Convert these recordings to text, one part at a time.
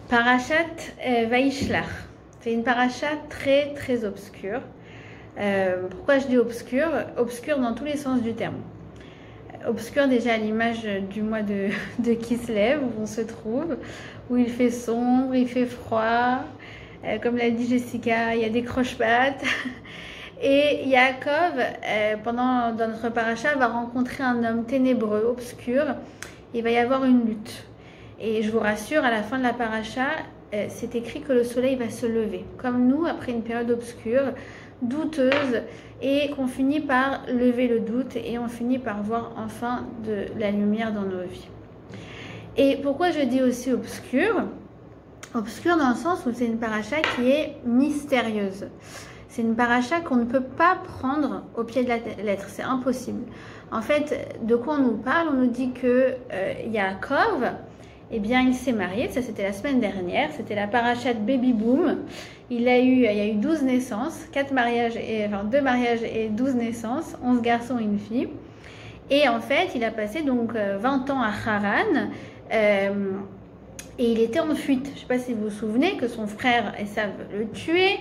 Parashat Vaishlach. C'est une paracha très très obscure. Pourquoi je dis obscure? Obscure dans tous les sens du terme. Obscure déjà à l'image du mois de Kislev où on se trouve, où il fait sombre, il fait froid. Comme l'a dit Jessica, il y a des croche-pattes. Et Yaakov, dans notre paracha, va rencontrer un homme ténébreux, obscur. Il va y avoir une lutte. Et je vous rassure, à la fin de la paracha, c'est écrit que le soleil va se lever. Comme nous, après une période obscure, douteuse, et qu'on finit par lever le doute et on finit par voir enfin de la lumière dans nos vies. Et pourquoi je dis aussi obscur? Obscur dans le sens où c'est une paracha qui est mystérieuse. C'est une paracha qu'on ne peut pas prendre au pied de la lettre, c'est impossible. En fait, de quoi on nous parle? On nous dit que Yaakov, eh bien, il s'est marié, ça c'était la semaine dernière, c'était la paracha de Baby Boom. Il y a eu 12 naissances, 2 mariages et 12 naissances, 11 garçons et une fille. Et en fait, il a passé donc 20 ans à Haran. Et il était en fuite. Je ne sais pas si vous vous souvenez que son frère Esav le tuait.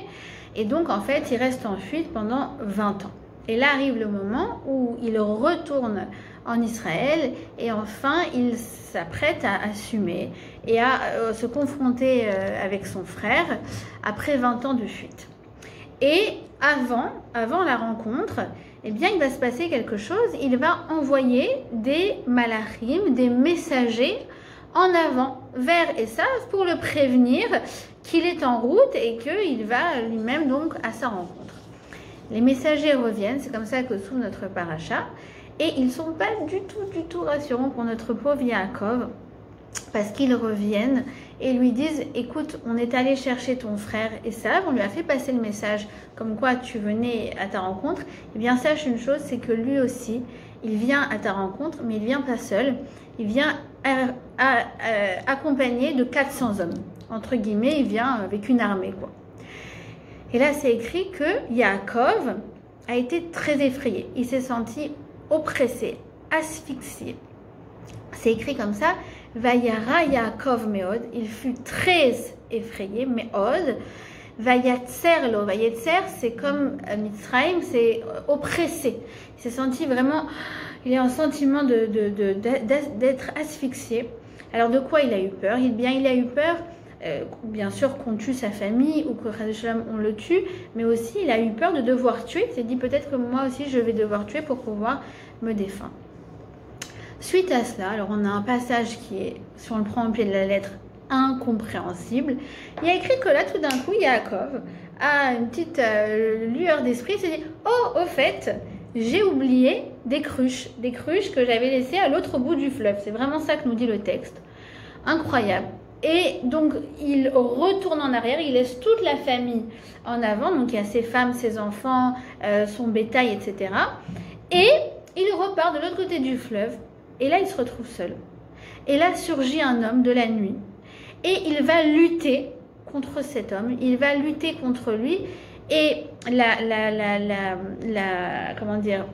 Et donc, en fait, il reste en fuite pendant 20 ans. Et là arrive le moment où il retourne en Israël et enfin, il s'apprête à assumer et à se confronter avec son frère après 20 ans de fuite. Et avant la rencontre, eh bien, il va se passer quelque chose. Il va envoyer des malachim, des messagers en avant vers Esav pour le prévenir qu'il est en route et qu'il va lui-même donc à sa rencontre. Les messagers reviennent, c'est comme ça que s'ouvre notre paracha, et ils ne sont pas du tout rassurants pour notre pauvre Yaakov, parce qu'ils reviennent et lui disent « Écoute, on est allé chercher ton frère Esav, on lui a fait passer le message comme quoi tu venais à ta rencontre. Eh bien, sache une chose, c'est que lui aussi, il vient à ta rencontre, mais il vient pas seul, il vient accompagné de 400 hommes. Entre guillemets, il vient avec une armée, quoi. » Et là, c'est écrit que Yaakov a été très effrayé. Il s'est senti oppressé, asphyxié. C'est écrit comme ça. Vayara Yaakov meod. Il fut très effrayé, meod. Vayatser lo. Vayatser, c'est comme Mitzrayim, c'est oppressé. Il s'est senti vraiment. Il a un sentiment d'être asphyxié. Alors, de quoi il a eu peur? Il a eu peur. Bien sûr qu'on tue sa famille ou que on le tue, mais aussi il a eu peur de devoir tuer. Il s'est dit peut-être que moi aussi je vais devoir tuer pour pouvoir me défendre. Suite à cela, alors on a un passage qui est, si on le prend au pied de la lettre, incompréhensible. Il y a écrit que là tout d'un coup Yaakov a une petite lueur d'esprit. Il s'est dit oh au fait j'ai oublié des cruches que j'avais laissées à l'autre bout du fleuve. C'est vraiment ça que nous dit le texte. Incroyable. Et donc, il retourne en arrière, il laisse toute la famille en avant, donc il y a ses femmes, ses enfants, son bétail, etc. Et il repart de l'autre côté du fleuve, et là, il se retrouve seul. Et là, surgit un homme de la nuit, et il va lutter contre cet homme, il va lutter contre lui, et comment dire,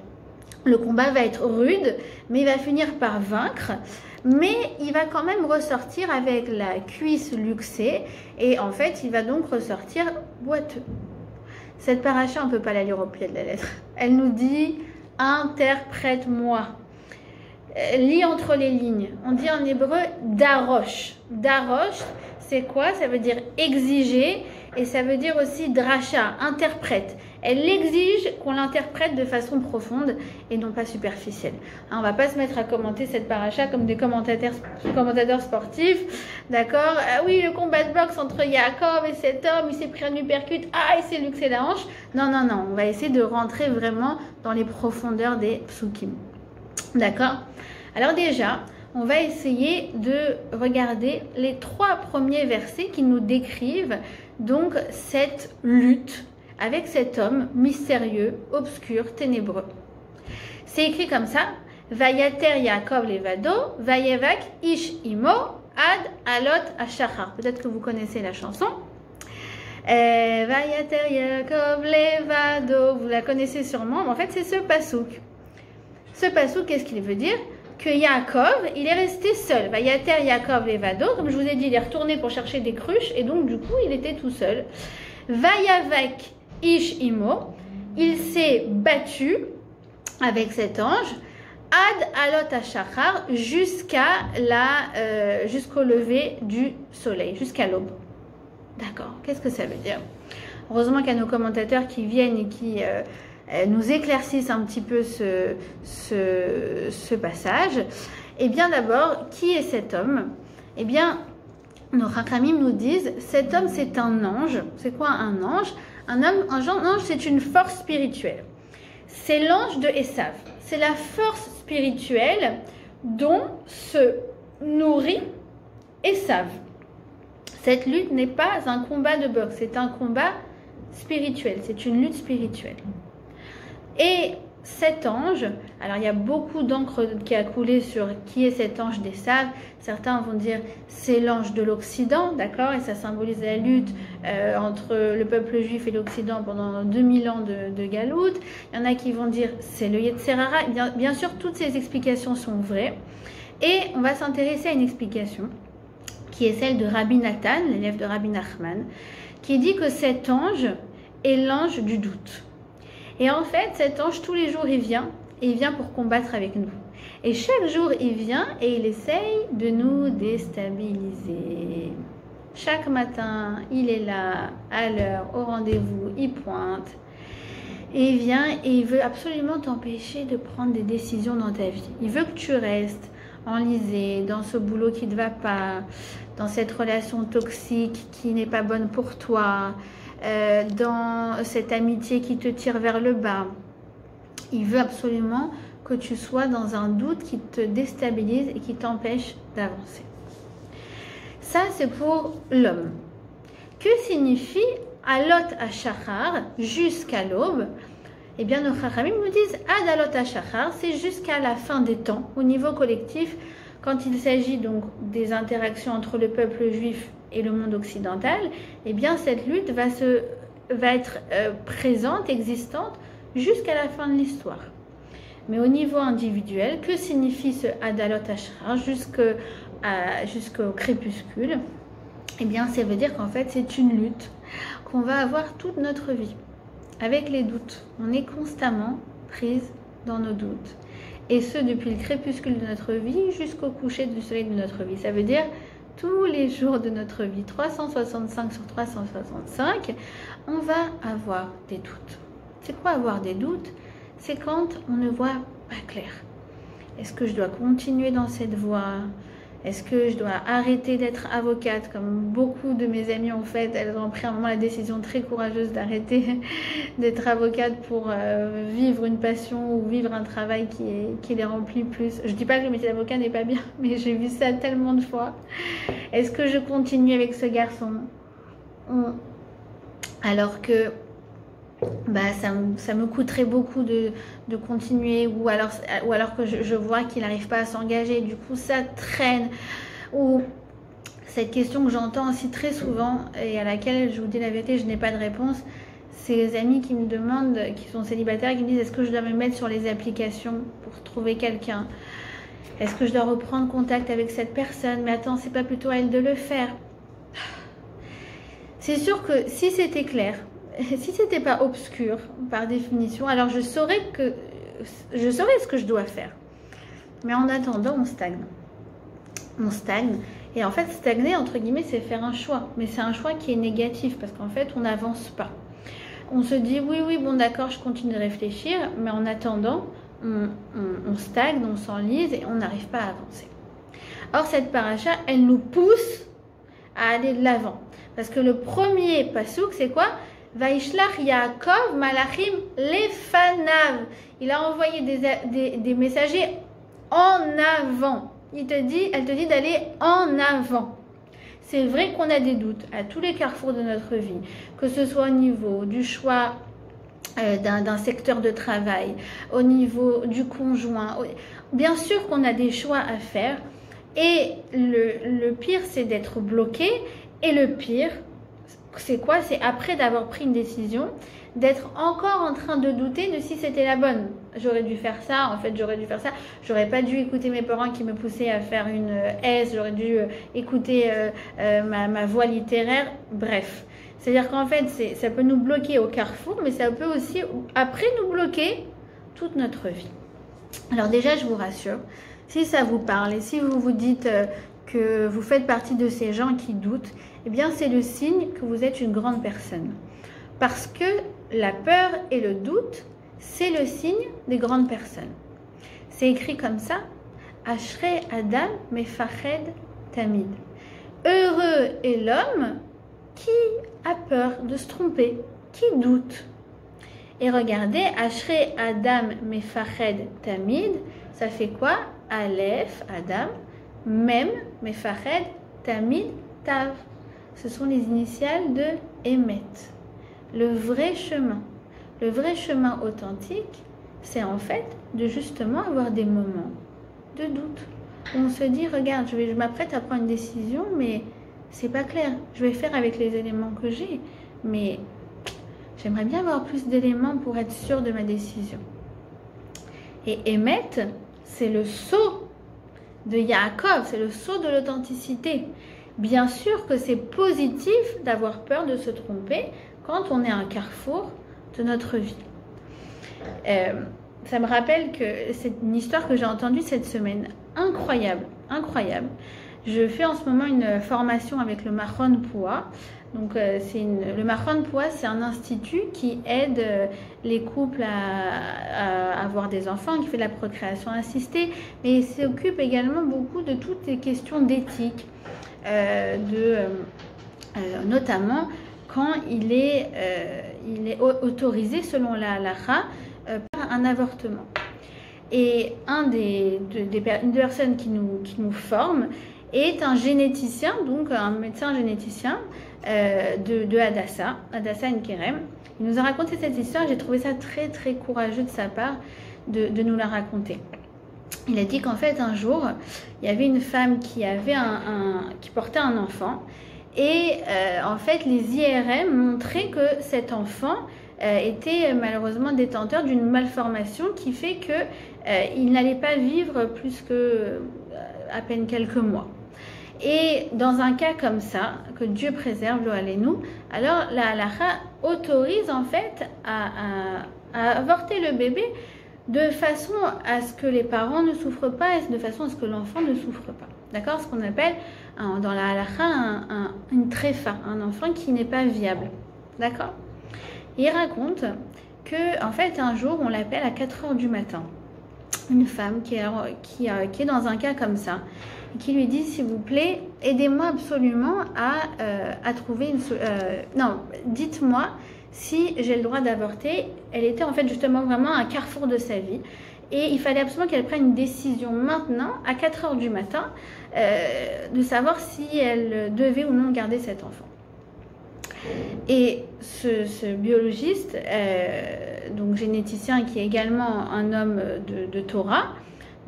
le combat va être rude, mais il va finir par vaincre. Mais il va quand même ressortir avec la cuisse luxée et en fait, il va donc ressortir boiteux. Cette paracha, on ne peut pas la lire au pied de la lettre. Elle nous dit « interprète-moi ». Lis entre les lignes. On dit en hébreu « darosh ». Darosh, c'est quoi? Ça veut dire exiger et ça veut dire aussi dracha, interprète. Elle exige qu'on l'interprète de façon profonde et non pas superficielle. Hein, on ne va pas se mettre à commenter cette paracha comme des commentateurs sportifs. D'accord? Ah oui, le combat de boxe entre Yaakov et cet homme, il s'est pris un uppercut, ah, il s'est luxé la hanche. Non, on va essayer de rentrer vraiment dans les profondeurs des psukim. D'accord? Alors déjà, on va essayer de regarder les 3 premiers versets qui nous décrivent donc cette lutte avec cet homme mystérieux, obscur, ténébreux. C'est écrit comme ça. Vayater Yaakov levado, vayevak ish imo ad alot hashachar. Peut-être que vous connaissez la chanson. Vayater Yaakov levado. Vous la connaissez sûrement, mais en fait c'est ce pasouk. Ce pasouk, qu'est-ce qu'il veut dire? que Yaakov, il est resté seul. Vayater Yaakov levado, comme je vous ai dit, il est retourné pour chercher des cruches et donc du coup, il était tout seul. Vayavek ish imo, il s'est battu avec cet ange. Ad alot hashachar, jusqu'au lever du soleil, jusqu'à l'aube. D'accord, qu'est-ce que ça veut dire? Heureusement qu'il y a nos commentateurs qui viennent et qui nous éclaircissent un petit peu ce passage. Eh bien d'abord, qui est cet homme? Eh bien, nos Chachamim nous disent, cet homme c'est un ange. C'est quoi un ange? Un ange c'est une force spirituelle. C'est l'ange de Esav. C'est la force spirituelle dont se nourrit Esav. Cette lutte n'est pas un combat de boxe, c'est un combat spirituel, c'est une lutte spirituelle. Et cet ange, alors il y a beaucoup d'encre qui a coulé sur qui est cet ange d'Esav. Certains vont dire c'est l'ange de l'Occident, d'accord, et ça symbolise la lutte entre le peuple juif et l'Occident pendant 2000 ans de galoute. Il y en a qui vont dire c'est le Yetzerara. Bien sûr, toutes ces explications sont vraies. Et on va s'intéresser à une explication qui est celle de Rabbi Nathan, l'élève de Rabbi Nachman, qui dit que cet ange est l'ange du doute. Et en fait, cet ange, tous les jours, il vient pour combattre avec nous. Et chaque jour, il vient et il essaye de nous déstabiliser. Chaque matin, il est là, à l'heure, au rendez-vous, il pointe. Et il vient et il veut absolument t'empêcher de prendre des décisions dans ta vie. Il veut que tu restes enlisé dans ce boulot qui ne te va pas, dans cette relation toxique qui n'est pas bonne pour toi, dans cette amitié qui te tire vers le bas. Il veut absolument que tu sois dans un doute qui te déstabilise et qui t'empêche d'avancer. Ça, c'est pour l'homme. Que signifie alot hashachar, jusqu'à l'aube? Eh bien, nos Chachamim nous disent ad alot hashachar, c'est jusqu'à la fin des temps, au niveau collectif, quand il s'agit donc des interactions entre le peuple juif et le monde occidental. Eh bien, cette lutte va être présente, existante, jusqu'à la fin de l'histoire. Mais au niveau individuel, que signifie ce ad alot hashachar jusqu'au crépuscule? Eh bien, ça veut dire qu'en fait, c'est une lutte qu'on va avoir toute notre vie. Avec les doutes, on est constamment prise dans nos doutes. Et ce, depuis le crépuscule de notre vie jusqu'au coucher du soleil de notre vie. Ça veut dire tous les jours de notre vie, 365 sur 365, on va avoir des doutes. C'est quoi avoir des doutes? C'est quand on ne voit pas clair. Est-ce que je dois continuer dans cette voie? Est-ce que je dois arrêter d'être avocate, comme beaucoup de mes amies ont fait? Elles ont pris à un moment la décision très courageuse d'arrêter d'être avocate pour vivre une passion ou vivre un travail qui les remplit plus. Je ne dis pas que le métier d'avocat n'est pas bien, mais j'ai vu ça tellement de fois. Est-ce que je continue avec ce garçon alors que ça me coûterait beaucoup de continuer, ou alors que je vois qu'il n'arrive pas à s'engager, du coup ça traîne. Ou cette question que j'entends aussi très souvent et à laquelle, je vous dis la vérité, je n'ai pas de réponse, c'est les amis qui me demandent, qui sont célibataires, qui me disent est-ce que je dois me mettre sur les applications pour trouver quelqu'un? Est-ce que je dois reprendre contact avec cette personne? Mais attends, c'est pas plutôt à elle de le faire? C'est sûr que si c'était clair, si c'était pas obscur par définition, alors je saurais ce que je dois faire. Mais en attendant, on stagne. On stagne. Et en fait, stagner, entre guillemets, c'est faire un choix. Mais c'est un choix qui est négatif parce qu'en fait, on n'avance pas. On se dit, oui, bon d'accord, je continue de réfléchir. Mais en attendant, on stagne, on s'enlise et on n'arrive pas à avancer. Or, cette paracha, elle nous pousse à aller de l'avant. Parce que le premier pasouk, c'est quoi? Vaishlach Yaakov Malachim Lefanav. Il a envoyé des messagers en avant. Elle te dit d'aller en avant. C'est vrai qu'on a des doutes à tous les carrefours de notre vie, que ce soit au niveau du choix d'un secteur de travail, au niveau du conjoint. Bien sûr qu'on a des choix à faire. Et le pire, c'est d'être bloqué. Et le pire, c'est quoi? C'est après d'avoir pris une décision, d'être encore en train de douter de si c'était la bonne. J'aurais dû faire ça, en fait j'aurais dû faire ça, j'aurais pas dû écouter mes parents qui me poussaient à faire une S, j'aurais dû écouter ma voie littéraire, bref. C'est-à-dire qu'en fait ça peut nous bloquer au carrefour, mais ça peut aussi après nous bloquer toute notre vie. Alors déjà je vous rassure, si ça vous parle et si vous vous dites que vous faites partie de ces gens qui doutent, eh bien c'est le signe que vous êtes une grande personne. Parce que la peur et le doute, c'est le signe des grandes personnes. C'est écrit comme ça, Ashrei Adam Mefached Tamid. Heureux est l'homme qui a peur de se tromper, qui doute. Et regardez, Ashrei Adam Mefached Tamid, ça fait quoi? Aleph, Adam, Mem, Mefached, Tamid, Tav. Ce sont les initiales de Emet. Le vrai chemin authentique, c'est en fait de justement avoir des moments de doute. Où on se dit, regarde, je m'apprête à prendre une décision, mais c'est pas clair. Je vais faire avec les éléments que j'ai, mais j'aimerais bien avoir plus d'éléments pour être sûre de ma décision. Et Emet, c'est le sceau de Yaakov, c'est le sceau de l'authenticité. Bien sûr que c'est positif d'avoir peur de se tromper quand on est à un carrefour de notre vie. Ça me rappelle que c'est une histoire que j'ai entendue cette semaine. Incroyable, incroyable. Je fais en ce moment une formation avec le Machon Poua. Donc, le Machon Poua, c'est un institut qui aide les couples à avoir des enfants, qui fait de la procréation assistée, mais il s'occupe également beaucoup de toutes les questions d'éthique, notamment quand il est autorisé, selon la halakha, par un avortement. Et une personne qui nous forme est un généticien, donc un médecin généticien de Hadassah Ein-Kerem. Il nous a raconté cette histoire, j'ai trouvé ça très très courageux de sa part de nous la raconter. Il a dit qu'en fait un jour, il y avait une femme qui portait un enfant et en fait les IRM montraient que cet enfant était malheureusement détenteur d'une malformation qui fait qu'il n'allait pas vivre plus que à peine quelques mois. Et dans un cas comme ça, que Dieu préserve, lo aleinu, alors la halakha autorise en fait à avorter le bébé de façon à ce que les parents ne souffrent pas et de façon à ce que l'enfant ne souffre pas. D'accord? Ce qu'on appelle dans la halakha une tréfa, un enfant qui n'est pas viable. D'accord? Il raconte que en fait un jour on l'appelle à 4h du matin. Une femme qui est dans un cas comme ça, et qui lui dit s'il vous plaît, aidez-moi absolument à trouver une non, dites-moi si j'ai le droit d'avorter. Elle était en fait justement vraiment à un carrefour de sa vie et il fallait absolument qu'elle prenne une décision maintenant à 4h du matin de savoir si elle devait ou non garder cet enfant. Et ce biologiste, donc généticien qui est également un homme de Torah,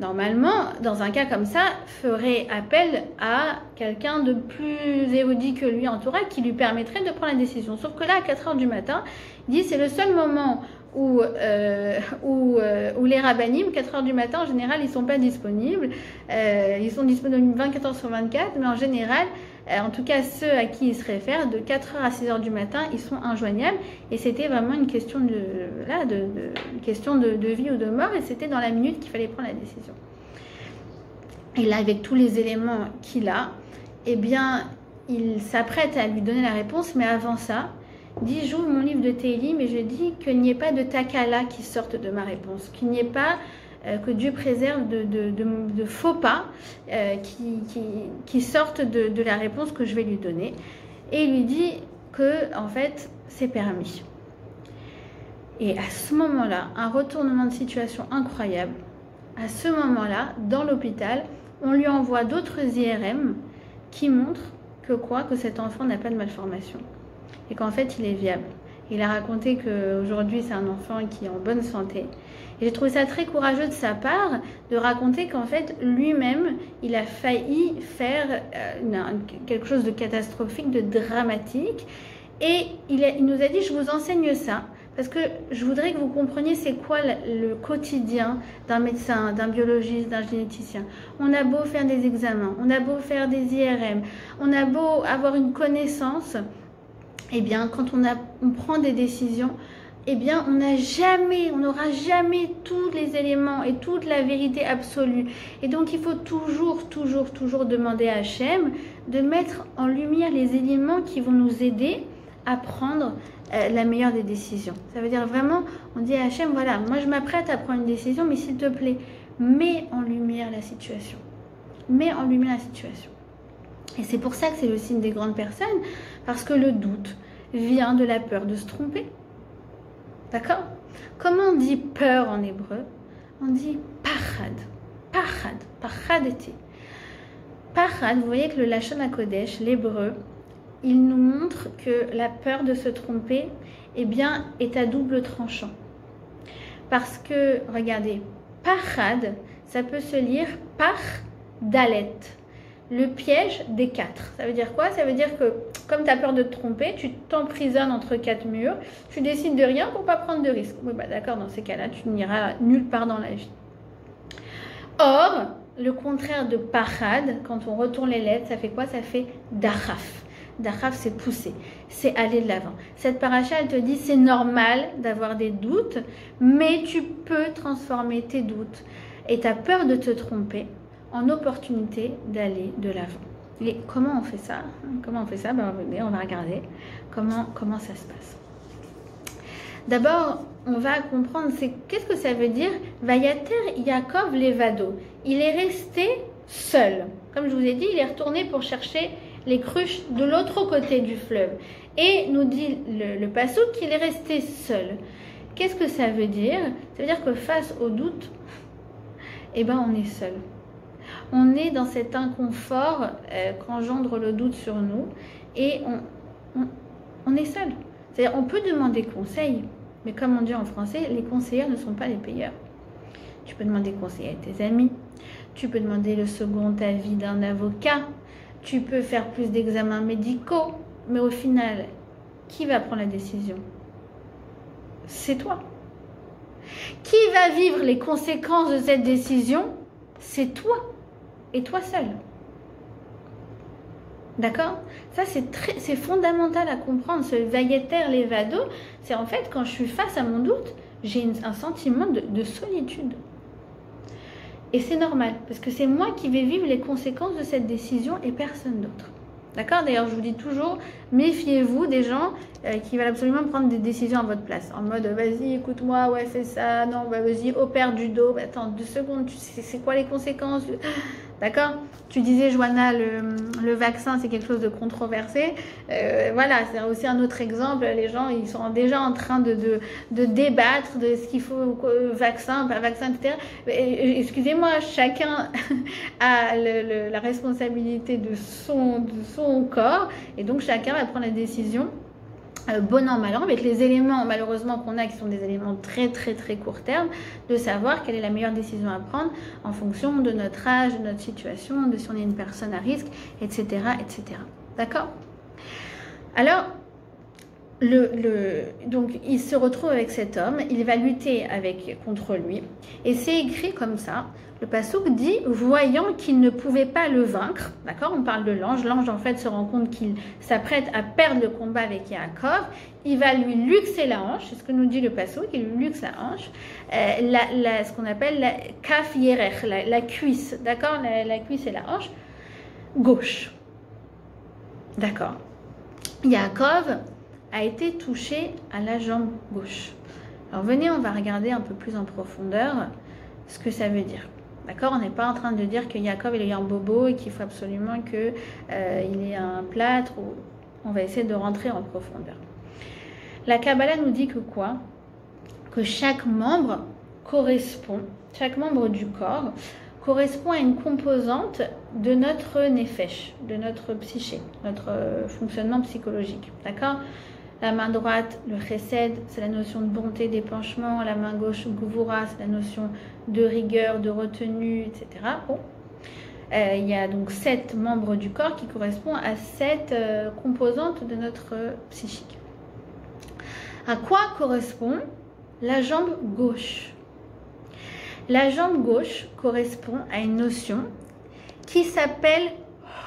normalement, dans un cas comme ça, ferait appel à quelqu'un de plus érudit que lui en Torah qui lui permettrait de prendre la décision. Sauf que là, à 4h du matin, il dit c'est le seul moment où les rabbinim, 4h du matin, en général, ils ne sont pas disponibles. Ils sont disponibles 24h/24, mais en général, en tout cas ceux à qui ils se réfèrent, de 4h à 6h du matin, ils sont injoignables. Et c'était vraiment une question de vie ou de mort, et c'était dans la minute qu'il fallait prendre la décision. Et là, avec tous les éléments qu'il a, eh bien, il s'apprête à lui donner la réponse, mais avant ça, il dit, j'ouvre mon livre de Télim et je dis qu'il n'y ait pas de takala qui sorte de ma réponse, qu'il n'y ait pas, que Dieu préserve de faux pas qui sortent de la réponse que je vais lui donner. Et il lui dit que, en fait, c'est permis. Et à ce moment-là, un retournement de situation incroyable. À ce moment-là, dans l'hôpital, on lui envoie d'autres IRM qui montrent que cet enfant n'a pas de malformation. Et qu'en fait, il est viable. Il a raconté qu'aujourd'hui, c'est un enfant qui est en bonne santé. Et j'ai trouvé ça très courageux de sa part de raconter qu'en fait, lui-même, il a failli faire quelque chose de catastrophique, de dramatique. Et il nous a dit, je vous enseigne ça, parce que je voudrais que vous compreniez c'est quoi le quotidien d'un médecin, d'un biologiste, d'un généticien. On a beau faire des examens, on a beau faire des IRM, on a beau avoir une connaissance, eh bien, quand on prend des décisions, eh bien, on n'aura jamais tous les éléments et toute la vérité absolue. Et donc, il faut toujours demander à Hachem de mettre en lumière les éléments qui vont nous aider à prendre la meilleure des décisions. Ça veut dire vraiment, on dit à Hachem, voilà, moi je m'apprête à prendre une décision, mais s'il te plaît, mets en lumière la situation. Mets en lumière la situation. Et c'est pour ça que c'est le signe des grandes personnes, parce que le doute vient de la peur de se tromper. D'accord? Comment on dit peur en hébreu? On dit pachad. Pachad. Pachad était. Pachad, vous voyez que le Lachon HaKodesh, l'hébreu, il nous montre que la peur de se tromper, eh bien, est à double tranchant. Parce que, regardez, pachad, ça peut se lire par dalet. Le piège des quatre. Ça veut dire quoi? Ça veut dire que, comme tu as peur de te tromper, tu t'emprisonnes entre quatre murs, tu décides de rien pour pas prendre de risques. Oui, bah d'accord, dans ces cas-là, tu n'iras nulle part dans la vie. Or, le contraire de pachad, quand on retourne les lettres, ça fait quoi? Ça fait dachaf. Dachaf, c'est pousser, c'est aller de l'avant. Cette paracha, elle te dit, c'est normal d'avoir des doutes, mais tu peux transformer tes doutes et ta peur de te tromper en opportunité d'aller de l'avant. Et comment on fait ça? Comment on fait ça? Ben, venez, on va regarder comment ça se passe. D'abord, on va comprendre, qu'est-ce que ça veut dire? Vayater Yaakov levado. Il est resté seul. Comme je vous ai dit, il est retourné pour chercher les cruches de l'autre côté du fleuve. Et nous dit le passouk qu'il est resté seul. Qu'est-ce que ça veut dire? Ça veut dire que face au doute, eh ben, on est seul. On est dans cet inconfort qu'engendre le doute sur nous et on est seul. C'est-à-dire on peut demander conseil, mais comme on dit en français, les conseillers ne sont pas les payeurs. Tu peux demander conseil à tes amis, tu peux demander le second avis d'un avocat, tu peux faire plus d'examens médicaux, mais au final, qui va prendre la décision? C'est toi. Qui va vivre les conséquences de cette décision? C'est toi. Et toi seul. D'accord? Ça, c'est fondamental à comprendre. Ce vayeter levado, c'est en fait, quand je suis face à mon doute, j'ai un sentiment de solitude. Et c'est normal, parce que c'est moi qui vais vivre les conséquences de cette décision et personne d'autre. D'accord? D'ailleurs, je vous dis toujours, méfiez-vous des gens qui veulent absolument prendre des décisions à votre place. En mode, vas-y, écoute-moi, ouais, fais ça, non, bah, vas-y, opère du dos. Bah, attends, 2 secondes, tu sais c'est quoi les conséquences? D'accord? Tu disais, Joanna, le vaccin, c'est quelque chose de controversé. Voilà, c'est aussi un autre exemple. Les gens, ils sont déjà en train de débattre de ce qu'il faut, vaccin, pas vaccin, etc. Excusez-moi, chacun a la responsabilité de son corps. Et donc, chacun va prendre la décision. Bon an, mal an, avec les éléments malheureusement qu'on a qui sont des éléments très court terme, de savoir quelle est la meilleure décision à prendre en fonction de notre âge, de notre situation, de si on est une personne à risque, etc. etc. D'accord? Alors, donc il se retrouve avec cet homme, il va lutter contre lui, et c'est écrit comme ça. Le passouk dit, voyant qu'il ne pouvait pas le vaincre, d'accord, on parle de l'ange, l'ange en fait se rend compte qu'il s'apprête à perdre le combat avec Yaakov, il va lui luxer la hanche, c'est ce que nous dit le passouk, il lui luxe la hanche, ce qu'on appelle la kaf yerech, la cuisse, d'accord, la cuisse et la hanche gauche, d'accord. Yaakov a été touché à la jambe gauche. Alors venez, on va regarder un peu plus en profondeur ce que ça veut dire. D'accord? On n'est pas en train de dire que Yaakov il a eu un bobo et qu'il faut absolument qu'il ait un plâtre. On va essayer de rentrer en profondeur. La Kabbalah nous dit que quoi? Que chaque membre du corps correspond à une composante de notre nefesh, de notre psyché, notre fonctionnement psychologique. D'accord? La main droite, le chesed, c'est la notion de bonté, d'épanchement. La main gauche, gvura, c'est la notion de rigueur, de retenue, etc. Bon. il y a donc 7 membres du corps qui correspondent à 7 composantes de notre psychique. À quoi correspond la jambe gauche? La jambe gauche correspond à une notion qui s'appelle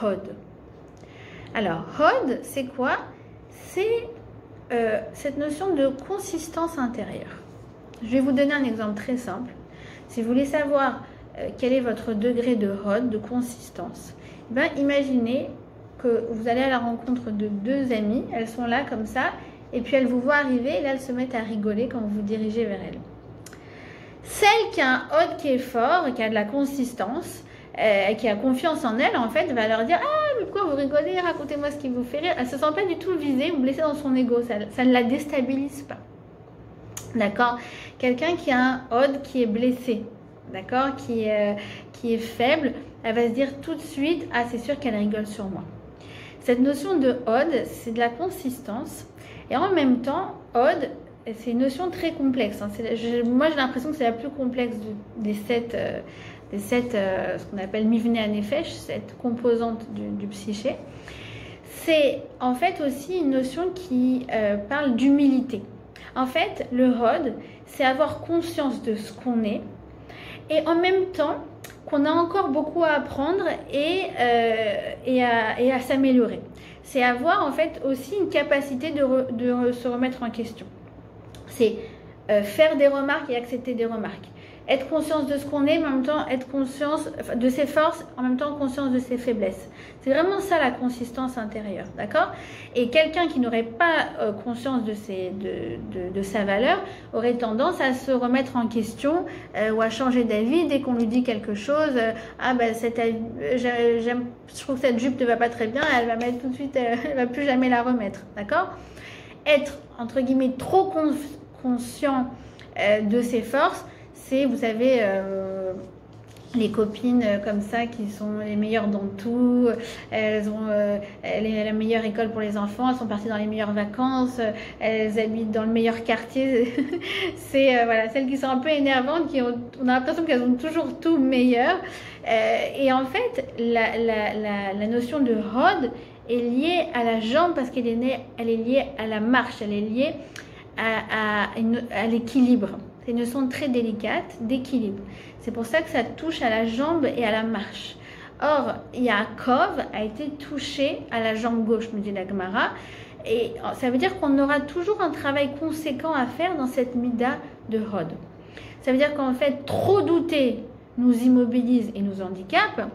Hod. Alors, Hod, c'est quoi? C'est cette notion de consistance intérieure. Je vais vous donner un exemple très simple. Si vous voulez savoir quel est votre degré de Hod, de consistance, ben, imaginez que vous allez à la rencontre de 2 amies, elles sont là comme ça, et puis elles vous voient arriver, et là elles se mettent à rigoler quand vous vous dirigez vers elles. Celle qui a un Hod qui est fort, qui a de la consistance, qui a confiance en elle, en fait, va leur dire « Ah, mais pourquoi vous rigolez? Racontez-moi ce qui vous fait rire. » Elle ne se sent pas du tout visée ou blessée dans son ego. Ça ne la déstabilise pas. D'accord? Quelqu'un qui a un Hod qui est blessé, d'accord? Qui est faible, elle va se dire tout de suite « Ah, c'est sûr qu'elle rigole sur moi. » Cette notion de Hod, c'est de la consistance. Et en même temps, Hod, c'est une notion très complexe. Hein. Moi, j'ai l'impression que c'est la plus complexe des 7... ce qu'on appelle Mivne Hanefesh, cette composante du psyché. C'est en fait aussi une notion qui parle d'humilité. En fait, le Hod, c'est avoir conscience de ce qu'on est et en même temps qu'on a encore beaucoup à apprendre et à s'améliorer. C'est avoir en fait aussi une capacité de se remettre en question. C'est faire des remarques et accepter des remarques. Être conscience de ce qu'on est, mais en même temps être conscience de ses forces, en même temps conscience de ses faiblesses. C'est vraiment ça la consistance intérieure, d'accord? Et quelqu'un qui n'aurait pas conscience de sa valeur aurait tendance à se remettre en question ou à changer d'avis dès qu'on lui dit quelque chose. Ah ben je trouve que cette jupe ne va pas très bien, elle va mettre tout de suite, elle va plus jamais la remettre, d'accord? Être entre guillemets trop conscient de ses forces. C'est, vous savez, les copines comme ça qui sont les meilleures dans tout, elles ont la meilleure école pour les enfants, elles sont parties dans les meilleures vacances, elles habitent dans le meilleur quartier. C'est voilà, celles qui sont un peu énervantes, on a l'impression qu'elles ont toujours tout meilleur. Et en fait, la notion de Hod est liée à la jambe parce elle est liée à la marche, elle est liée à l'équilibre. C'est une notion très délicate d'équilibre. C'est pour ça que ça touche à la jambe et à la marche. Or, Yaakov a été touché à la jambe gauche, me dit la Gemara. Et ça veut dire qu'on aura toujours un travail conséquent à faire dans cette mida de Hod. Ça veut dire qu'en fait, trop douter nous immobilise et nous handicape.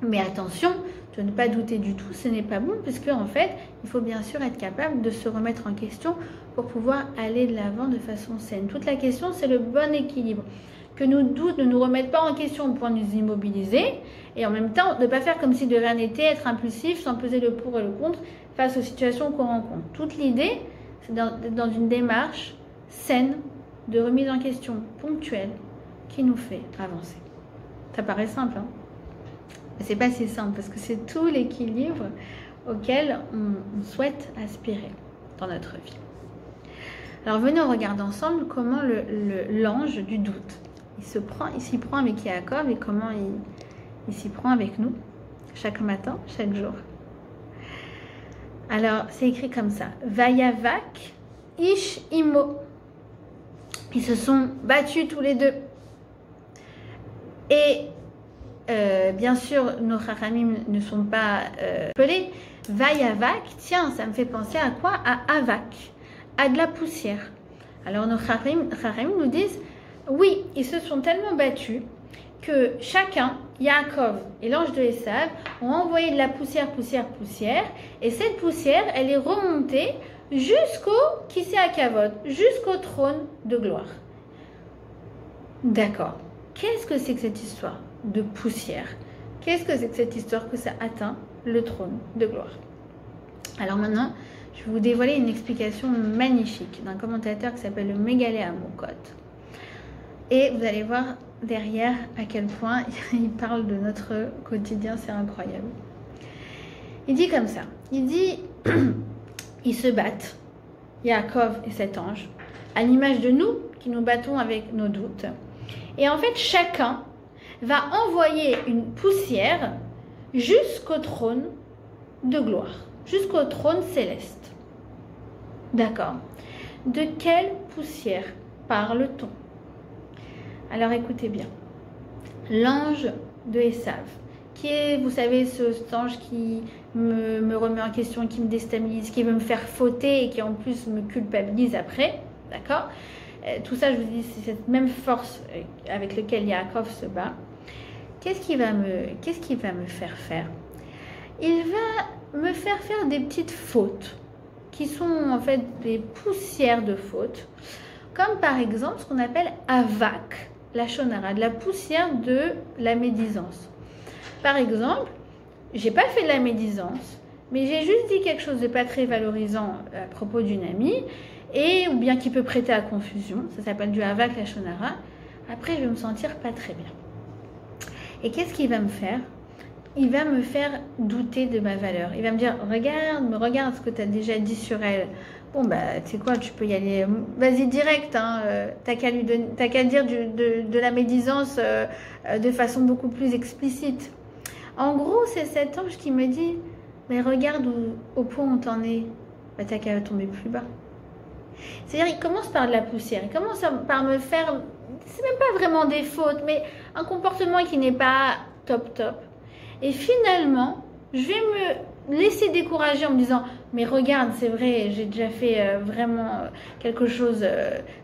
Mais attention, de ne pas douter du tout, ce n'est pas bon, puisque en fait, il faut bien sûr être capable de se remettre en question pour pouvoir aller de l'avant de façon saine. Toute la question, c'est le bon équilibre. Que nos doutes ne nous remettent pas en question pour nous immobiliser, et en même temps, ne pas faire comme si de rien n'était, être impulsif, sans peser le pour et le contre face aux situations qu'on rencontre. Toute l'idée, c'est d'être dans une démarche saine, de remise en question ponctuelle, qui nous fait avancer. Ça paraît simple, hein? Mais c'est pas si simple parce que c'est tout l'équilibre auquel on souhaite aspirer dans notre vie. Alors venez, on regarde ensemble comment l'ange du doute, il s'y prend avec Yaakov et comment il s'y prend avec nous chaque matin, chaque jour. Alors c'est écrit comme ça: Vayavak ish imo. Ils se sont battus tous les deux. Et bien sûr, nos chachamim ne sont pas pelés. Vayavak, tiens, ça me fait penser à quoi? À Avak, à de la poussière. Alors nos chachamim nous disent, oui, ils se sont tellement battus que chacun, Yaakov et l'ange de Esav, ont envoyé de la poussière, et cette poussière, elle est remontée jusqu'au Kisei HaKavod, jusqu'au trône de gloire. D'accord. Qu'est-ce que c'est que cette histoire de poussière? Qu'est-ce que c'est que cette histoire que ça atteint le trône de gloire? Alors maintenant, je vais vous dévoiler une explication magnifique d'un commentateur qui s'appelle le Mégalé Amokot. Et vous allez voir derrière à quel point il parle de notre quotidien, c'est incroyable. Il dit comme ça, il dit, ils se battent, Yaakov et cet ange, à l'image de nous qui nous battons avec nos doutes. Et en fait, chacun va envoyer une poussière jusqu'au trône de gloire, jusqu'au trône céleste. D'accord. De quelle poussière parle-t-on? Alors écoutez bien. L'ange de Esav, qui est, vous savez, cet ange qui me remet en question, qui me déstabilise, qui veut me faire fauter et qui en plus me culpabilise après, d'accord? Tout ça, je vous dis, c'est cette même force avec laquelle Yaakov se bat. Qu'est-ce qu'il va me faire faire? Il va me faire faire des petites fautes, qui sont en fait des poussières de fautes, comme par exemple ce qu'on appelle avak, la shonara, de la poussière de la médisance. Par exemple, j'ai pas fait de la médisance, mais j'ai juste dit quelque chose de pas très valorisant à propos d'une amie, ou bien qui peut prêter à confusion, ça s'appelle du avak, la shonara. Après, je vais me sentir pas très bien. Et qu'est-ce qu'il va me faire? Il va me faire douter de ma valeur. Il va me dire, regarde ce que tu as déjà dit sur elle. Bon, bah, tu sais quoi, tu peux y aller. Vas-y direct, hein. T'as qu'à dire de la médisance de façon beaucoup plus explicite. En gros, c'est cet ange qui me dit, mais regarde au point où t'en es. Bah, t'as qu'à tomber plus bas. C'est-à-dire, il commence par de la poussière. Il commence par me faire, c'est même pas vraiment des fautes, mais un comportement qui n'est pas top. Et finalement, je vais me laisser décourager en me disant, mais regarde, c'est vrai, j'ai déjà fait vraiment quelque chose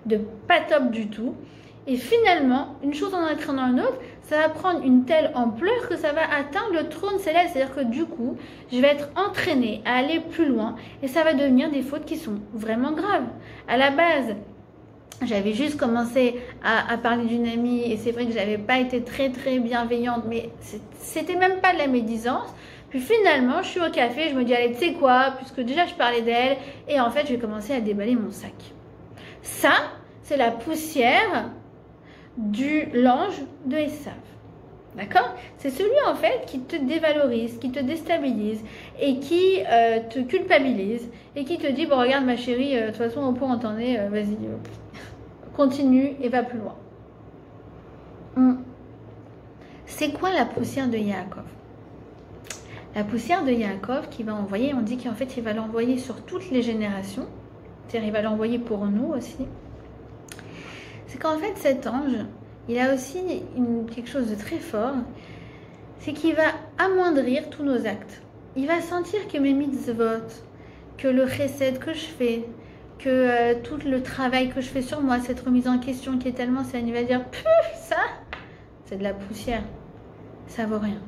de pas top du tout. Et finalement, une chose en entraînant une autre, ça va prendre une telle ampleur que ça va atteindre le trône céleste. C'est-à-dire que du coup, je vais être entraînée à aller plus loin et ça va devenir des fautes qui sont vraiment graves. À la base, j'avais juste commencé à parler d'une amie et c'est vrai que j'avais pas été très bienveillante, mais c'était même pas de la médisance. Puis finalement, je suis au café, je me dis, allez, tu sais quoi, puisque déjà je parlais d'elle, et en fait, je vais commencer à déballer mon sac. Ça, c'est la poussière de l'ange de Esav. D'accord? C'est celui en fait qui te dévalorise, qui te déstabilise et qui te culpabilise et qui te dit, bon regarde ma chérie, de toute façon au point où t'en es, vas-y, continue et va plus loin. C'est quoi la poussière de Yaakov? La poussière de Yaakov qui va envoyer, on dit qu'en fait il va l'envoyer sur toutes les générations, c'est-à-dire il va l'envoyer pour nous aussi. C'est qu'en fait cet ange, il a aussi quelque chose de très fort, c'est qu'il va amoindrir tous nos actes. Il va sentir que mes mitzvot, que le chesed que je fais, que tout le travail que je fais sur moi, cette remise en question qui est tellement saine, il va dire, ça, c'est de la poussière, ça vaut rien.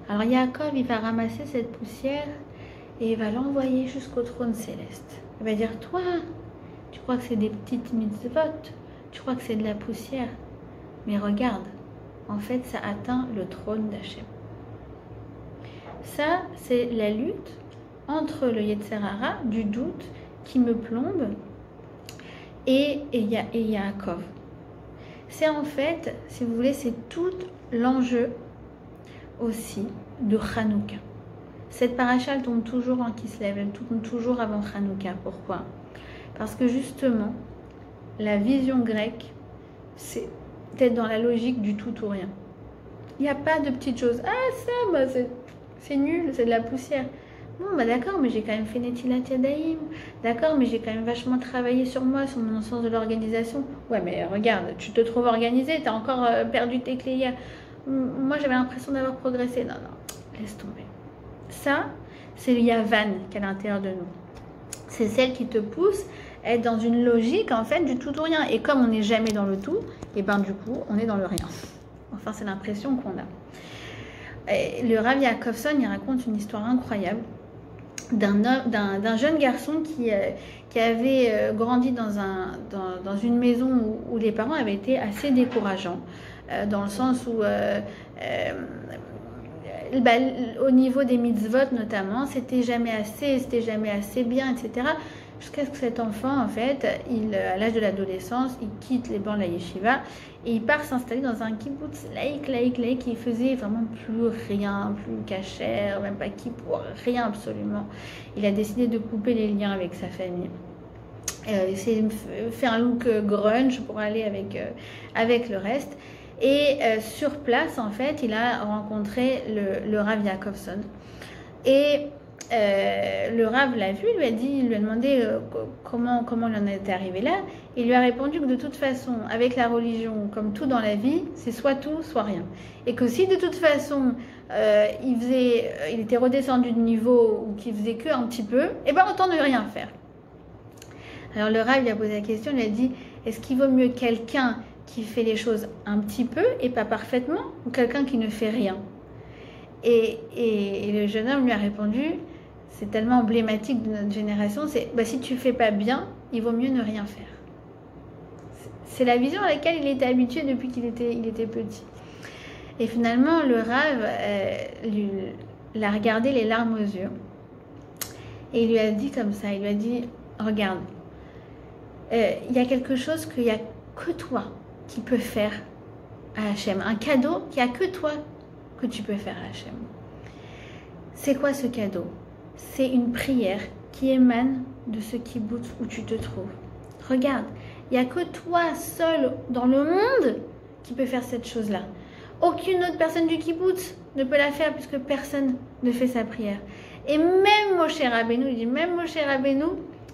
Alors Yaakov, il va ramasser cette poussière et il va l'envoyer jusqu'au trône céleste. Il va dire, toi, tu crois que c'est des petites mitzvot, tu crois que c'est de la poussière, mais regarde, en fait, ça atteint le trône d'Hachem. Ça, c'est la lutte entre le Yetzer Hara, du doute qui me plombe, et Yaakov. C'est en fait, si vous voulez, c'est tout l'enjeu aussi de Hanouka. Cette paracha, elle tombe toujours en Kislev, elle tombe toujours avant Hanouka. Pourquoi? Parce que justement, la vision grecque, c'est peut-être dans la logique du tout ou rien. Il n'y a pas de petites choses. Ah, ça, bah, c'est nul, c'est de la poussière. Non, bah d'accord, mais j'ai quand même fait Netilat Yadayim. D'accord, mais j'ai quand même vachement travaillé sur moi, sur mon sens de l'organisation. Ouais, mais regarde, tu te trouves organisé, tu as encore perdu tes clés hier. Moi, j'avais l'impression d'avoir progressé. Non, laisse tomber. Ça, c'est le Yavan qui est à l'intérieur de nous. C'est celle qui te pousse à être dans une logique, en fait, du tout ou rien. Et comme on n'est jamais dans le tout, et ben du coup, on est dans le rien. Enfin, c'est l'impression qu'on a. Et le Rav Yaakovson, il raconte une histoire incroyable d'un jeune garçon qui avait grandi dans une maison où les parents avaient été assez décourageants, dans le sens où au niveau des mitzvot notamment, c'était jamais assez bien, etc. Jusqu'à ce que cet enfant, en fait, à l'âge de l'adolescence, il quitte les bancs de la yeshiva et il part s'installer dans un kibbutz laïque, qui faisait vraiment plus rien, plus cachère, même pas kippour, rien absolument. Il a décidé de couper les liens avec sa famille. Essayer de faire un look grunge pour aller avec le reste. Et sur place, en fait, il a rencontré le Rav Jacobson. Et le Rav l'a vu, il lui a demandé comment il en était arrivé là. Il lui a répondu que de toute façon, avec la religion, comme tout dans la vie, c'est soit tout, soit rien. Et que si de toute façon, il était redescendu de niveau ou qu'il faisait que un petit peu, et ben autant ne rien faire. Alors le Rav lui a posé la question, il a dit, est-ce qu'il vaut mieux quelqu'un qui fait les choses un petit peu et pas parfaitement, ou quelqu'un qui ne fait rien? Et le jeune homme lui a répondu, c'est tellement emblématique de notre génération, c'est si tu fais pas bien, il vaut mieux ne rien faire. C'est la vision à laquelle il était habitué depuis qu'il était petit. Et finalement, le Rav l'a regardé les larmes aux yeux et il lui a dit comme ça, il lui a dit, regarde, il y a quelque chose qu'il n'y a que toi qui peux faire à Hachem, un cadeau qu'il n'y a que toi que tu peux faire à Hachem. C'est quoi ce cadeau? C'est une prière qui émane de ce kibbutz où tu te trouves. Regarde, il n'y a que toi seul dans le monde qui peut faire cette chose-là. Aucune autre personne du kibbutz ne peut la faire puisque personne ne fait sa prière. Et même Moshe Rabbeinu, il dit, même Moshe Rabbeinu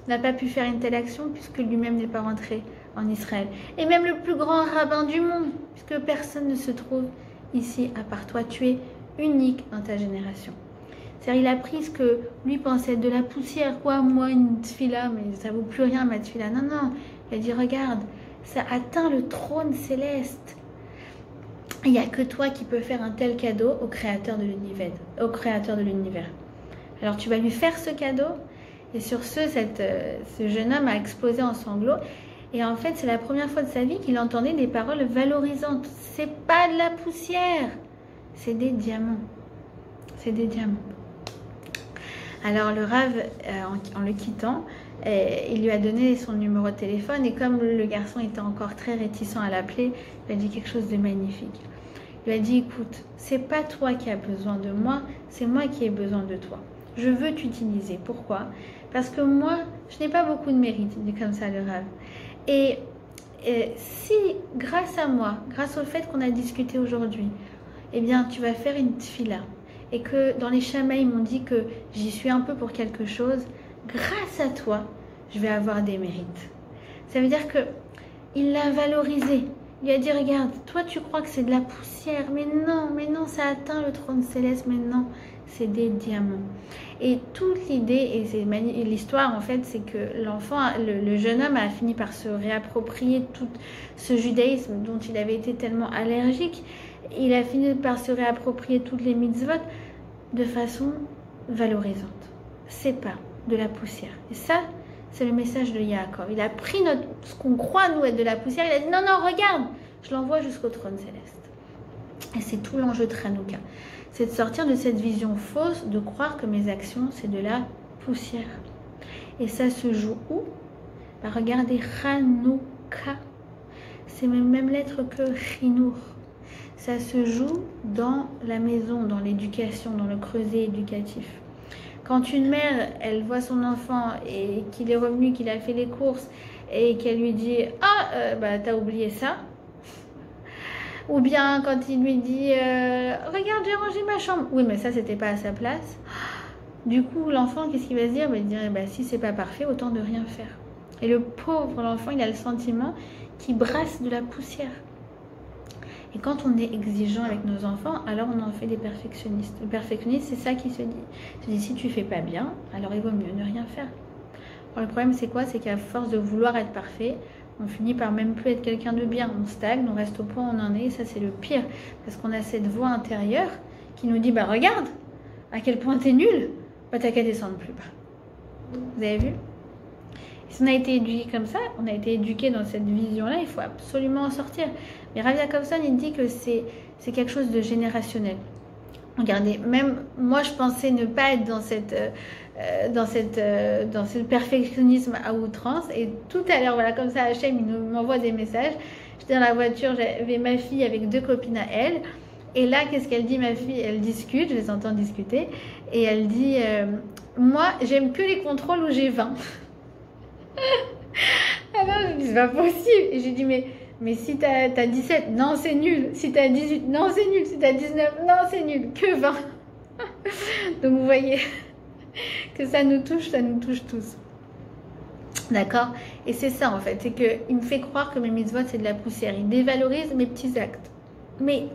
n'a pas pu faire une telle action puisque lui-même n'est pas rentré en Israël. Et même le plus grand rabbin du monde, puisque personne ne se trouve ici à part toi. Tu es unique dans ta génération. C'est-à-dire, il a pris ce que lui pensait de la poussière. Quoi, moi, une tfila, mais ça vaut plus rien ma tfila. Non, non. Il a dit, regarde, ça atteint le trône céleste. Il n'y a que toi qui peux faire un tel cadeau au créateur de l'univers. Alors, tu vas lui faire ce cadeau. Et sur ce jeune homme a explosé en sanglots. Et en fait, c'est la première fois de sa vie qu'il entendait des paroles valorisantes. C'est pas de la poussière, c'est des diamants. C'est des diamants. Alors le Rav, en le quittant, il lui a donné son numéro de téléphone. Et comme le garçon était encore très réticent à l'appeler, il a dit quelque chose de magnifique. Il lui a dit, écoute, c'est pas toi qui as besoin de moi, c'est moi qui ai besoin de toi. Je veux t'utiliser. Pourquoi? Parce que moi, je n'ai pas beaucoup de mérite, il dit comme ça le Rav. Et si, grâce à moi, grâce au fait qu'on a discuté aujourd'hui, eh bien, tu vas faire une tfila, et que dans les Shamaïm, on dit que j'y suis un peu pour quelque chose, grâce à toi, je vais avoir des mérites. Ça veut dire qu'il l'a valorisé. Il lui a dit, regarde, toi tu crois que c'est de la poussière, mais non, ça atteint le trône céleste, mais non, c'est des diamants. Et toute l'idée, et l'histoire en fait, c'est que l'enfant, le jeune homme a fini par se réapproprier tout ce judaïsme dont il avait été tellement allergique. Il a fini par se réapproprier toutes les mitzvot de façon valorisante. C'est pas de la poussière. Et ça, c'est le message de Yaakov. Il a pris ce qu'on croit nous être de la poussière, il a dit non, regarde, je l'envoie jusqu'au trône céleste. Et c'est tout l'enjeu de Hanouka. C'est de sortir de cette vision fausse, de croire que mes actions, c'est de la poussière. Et ça se joue où? Regardez, Hanouka, c'est même lettre que Chinour. Ça se joue dans la maison, dans l'éducation, dans le creuset éducatif. Quand une mère, elle voit son enfant et qu'il est revenu, qu'il a fait les courses et qu'elle lui dit « Ah, t'as oublié ça ?» Ou bien quand il lui dit « Regarde, j'ai rangé ma chambre. » Oui, mais ça, c'était pas à sa place. Du coup, l'enfant, qu'est-ce qu'il va se dire? Il va dire « Si c'est pas parfait, autant de rien faire. » Et le pauvre l'enfant, il a le sentiment qu'il brasse de la poussière. Et quand on est exigeant avec nos enfants, alors on en fait des perfectionnistes. Le perfectionniste, c'est ça qui se dit. Il se dit, si tu fais pas bien, alors il vaut mieux ne rien faire. Alors, le problème, c'est quoi? C'est qu'à force de vouloir être parfait, on finit par même plus être quelqu'un de bien. On stagne, on reste au point où on en est. Et ça, c'est le pire. Parce qu'on a cette voix intérieure qui nous dit, regarde, à quel point t'es nul, t'as qu'à descendre plus bas. Vous avez vu? Si on a été éduqué comme ça, on a été éduqué dans cette vision-là, il faut absolument en sortir. Mais Rav Jacobson, il dit que c'est quelque chose de générationnel. Regardez, même moi, je pensais ne pas être dans ce perfectionnisme à outrance. Et tout à l'heure, voilà, comme ça, Hachem, il m'envoie des messages. J'étais dans la voiture, j'avais ma fille avec 2 copines à elle. Et là, qu'est-ce qu'elle dit, ma fille? Elle discute, je les entends discuter. Et elle dit, moi, j'aime que les contrôles où j'ai 20. Alors je me dis c'est pas possible, et j'ai dit mais Mais si tu as 17, non, c'est nul. Si tu as 18, non, c'est nul. Si tu as 19, non, c'est nul. Que 20. Donc vous voyez que ça nous touche tous. D'accord? Et c'est ça en fait, c'est qu'il me fait croire que mes mitzvot c'est de la poussière. Il dévalorise mes petits actes. Mais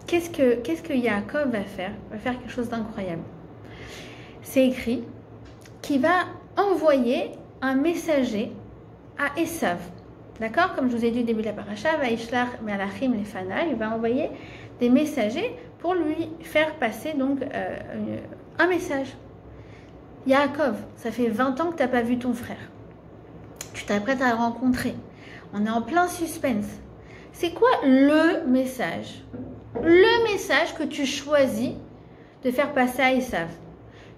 qu'est-ce que Yaakov va faire? Il va faire quelque chose d'incroyable. C'est écrit qu'il va envoyer un messager à Esav. D'accord? Comme je vous ai dit au début de la paracha, Vaishlach Melachim Lefana, il va envoyer des messagers pour lui faire passer donc un message. Yaakov, ça fait 20 ans que tu n'as pas vu ton frère. Tu t'apprêtes à le rencontrer. On est en plein suspense. C'est quoi le message? Le message que tu choisis de faire passer à Esav.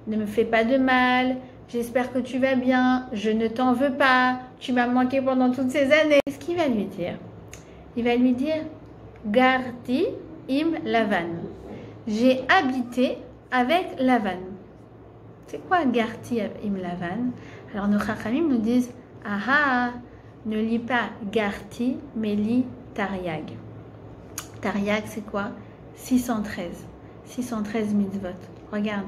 Ne me fais pas de mal, j'espère que tu vas bien, je ne t'en veux pas, tu m'as manqué pendant toutes ces années. Qu'est-ce qu'il va lui dire? Il va lui dire Garti im Lavan. J'ai habité avec Lavan. C'est quoi Garti im Lavan? Alors nos chachamim nous disent aha, ne lis pas Garti, mais lis Tariag. Tariag, c'est quoi? 613 mitzvot. Regarde,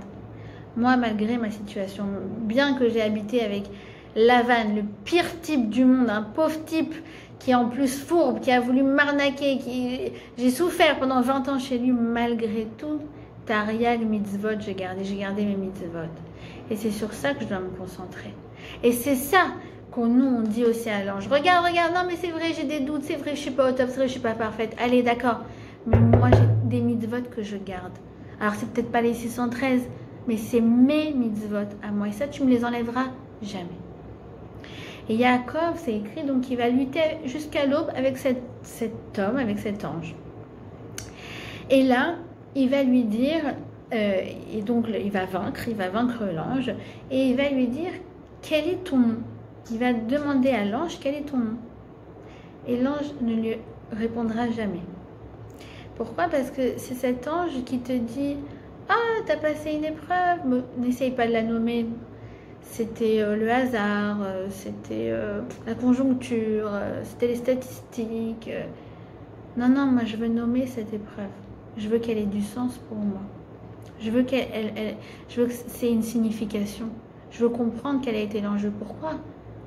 moi malgré ma situation, bien que j'ai habité avec Lavan, le pire type du monde, un pauvre type qui est en plus fourbe, qui a voulu m'arnaquer, j'ai souffert pendant 20 ans chez lui, malgré tout, Tariag mitzvot, j'ai gardé mes mitzvot. Et c'est sur ça que je dois me concentrer. Et c'est ça on dit aussi à l'ange. Regarde, non mais c'est vrai, j'ai des doutes, c'est vrai, je suis pas au top, c'est vrai, je suis pas parfaite. Allez, d'accord. Mais moi, j'ai des mitzvot que je garde. Alors, c'est peut-être pas les 613, mais c'est mes mitzvot à moi. Et ça, tu me les enlèveras jamais. Et Yaakov, c'est écrit, donc il va lutter jusqu'à l'aube avec cet homme, avec cet ange. Et là, il va lui dire, et donc il va vaincre l'ange, et il va lui dire, quel est ton nom? Il va demander à l'ange, quel est ton nom? Et l'ange ne lui répondra jamais. Pourquoi? Parce que c'est cet ange qui te dit, ah, t'as passé une épreuve, n'essaye pas de la nommer. C'était le hasard, c'était la conjoncture, c'était les statistiques. Non, moi je veux nommer cette épreuve. Je veux qu'elle ait du sens pour moi. Je veux que c'est une signification. Je veux comprendre quel a été l'enjeu.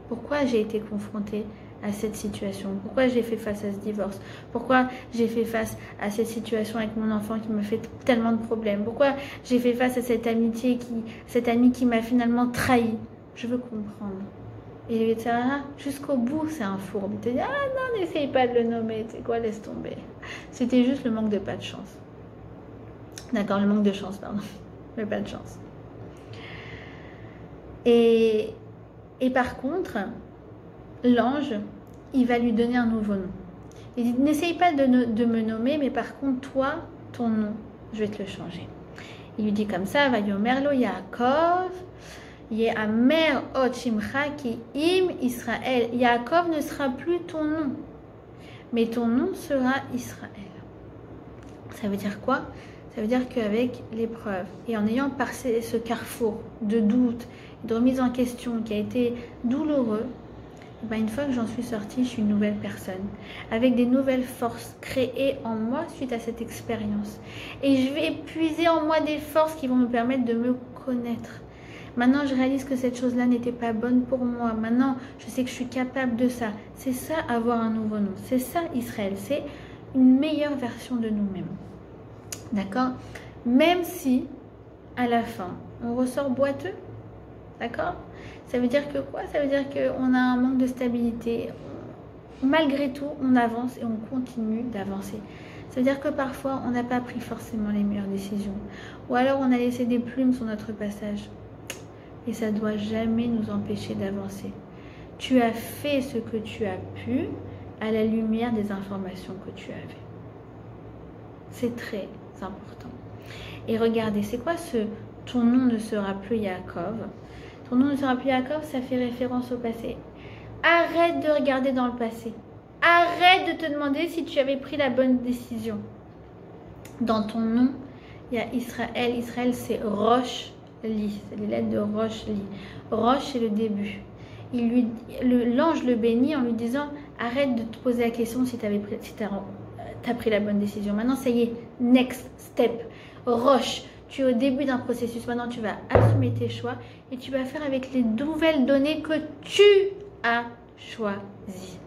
Pourquoi j'ai été confrontée à cette situation? Pourquoi j'ai fait face à ce divorce? Pourquoi j'ai fait face à cette situation avec mon enfant qui me fait tellement de problèmes? Pourquoi j'ai fait face à cette amitié, cette amie qui m'a finalement trahi? Je veux comprendre. Et il va te dire, jusqu'au bout, c'est un fourbe. Il te dit, ah non, n'essaye pas de le nommer. C'est quoi, laisse tomber. C'était juste le manque de pas de chance. D'accord, le manque de chance, pardon. Mais pas de chance. Et par contre, l'ange, il va lui donner un nouveau nom. Il dit, n'essaye pas de me nommer, mais par contre, toi, ton nom, je vais te le changer. Il lui dit comme ça, Vayomerlo Yaakov, Ye'amer ot shimcha ki im Israël. Yaakov ne sera plus ton nom, mais ton nom sera Israël. Ça veut dire quoi? Ça veut dire qu'avec l'épreuve, et en ayant passé ce carrefour de doute, de remise en question qui a été douloureux, une fois que j'en suis sortie, je suis une nouvelle personne, avec des nouvelles forces créées en moi suite à cette expérience. Et je vais puiser en moi des forces qui vont me permettre de me connaître. Maintenant, je réalise que cette chose-là n'était pas bonne pour moi. Maintenant, je sais que je suis capable de ça. C'est ça, avoir un nouveau nom. C'est ça, Israël. C'est une meilleure version de nous-mêmes. D'accord? Même si, à la fin, on ressort boiteux. D'accord? Ça veut dire que quoi? Ça veut dire qu'on a un manque de stabilité. Malgré tout, on avance et on continue d'avancer. Ça veut dire que parfois, on n'a pas pris forcément les meilleures décisions. Ou alors, on a laissé des plumes sur notre passage. Et ça ne doit jamais nous empêcher d'avancer. Tu as fait ce que tu as pu à la lumière des informations que tu avais. C'est très important. Et regardez, c'est quoi ton nom ne sera plus Yaakov? Ton nom ne sera plus Yaakov, ça fait référence au passé. Arrête de regarder dans le passé. Arrête de te demander si tu avais pris la bonne décision. Dans ton nom, il y a Israël. Israël, c'est Rosh Li. C'est les lettres de Rosh Li. Rosh, c'est le début. L'ange le bénit en lui disant « arrête de te poser la question si tu as pris la bonne décision. Maintenant, ça y est, next step, rush. Tu es au début d'un processus. Maintenant, tu vas assumer tes choix et tu vas faire avec les nouvelles données que tu as choisies.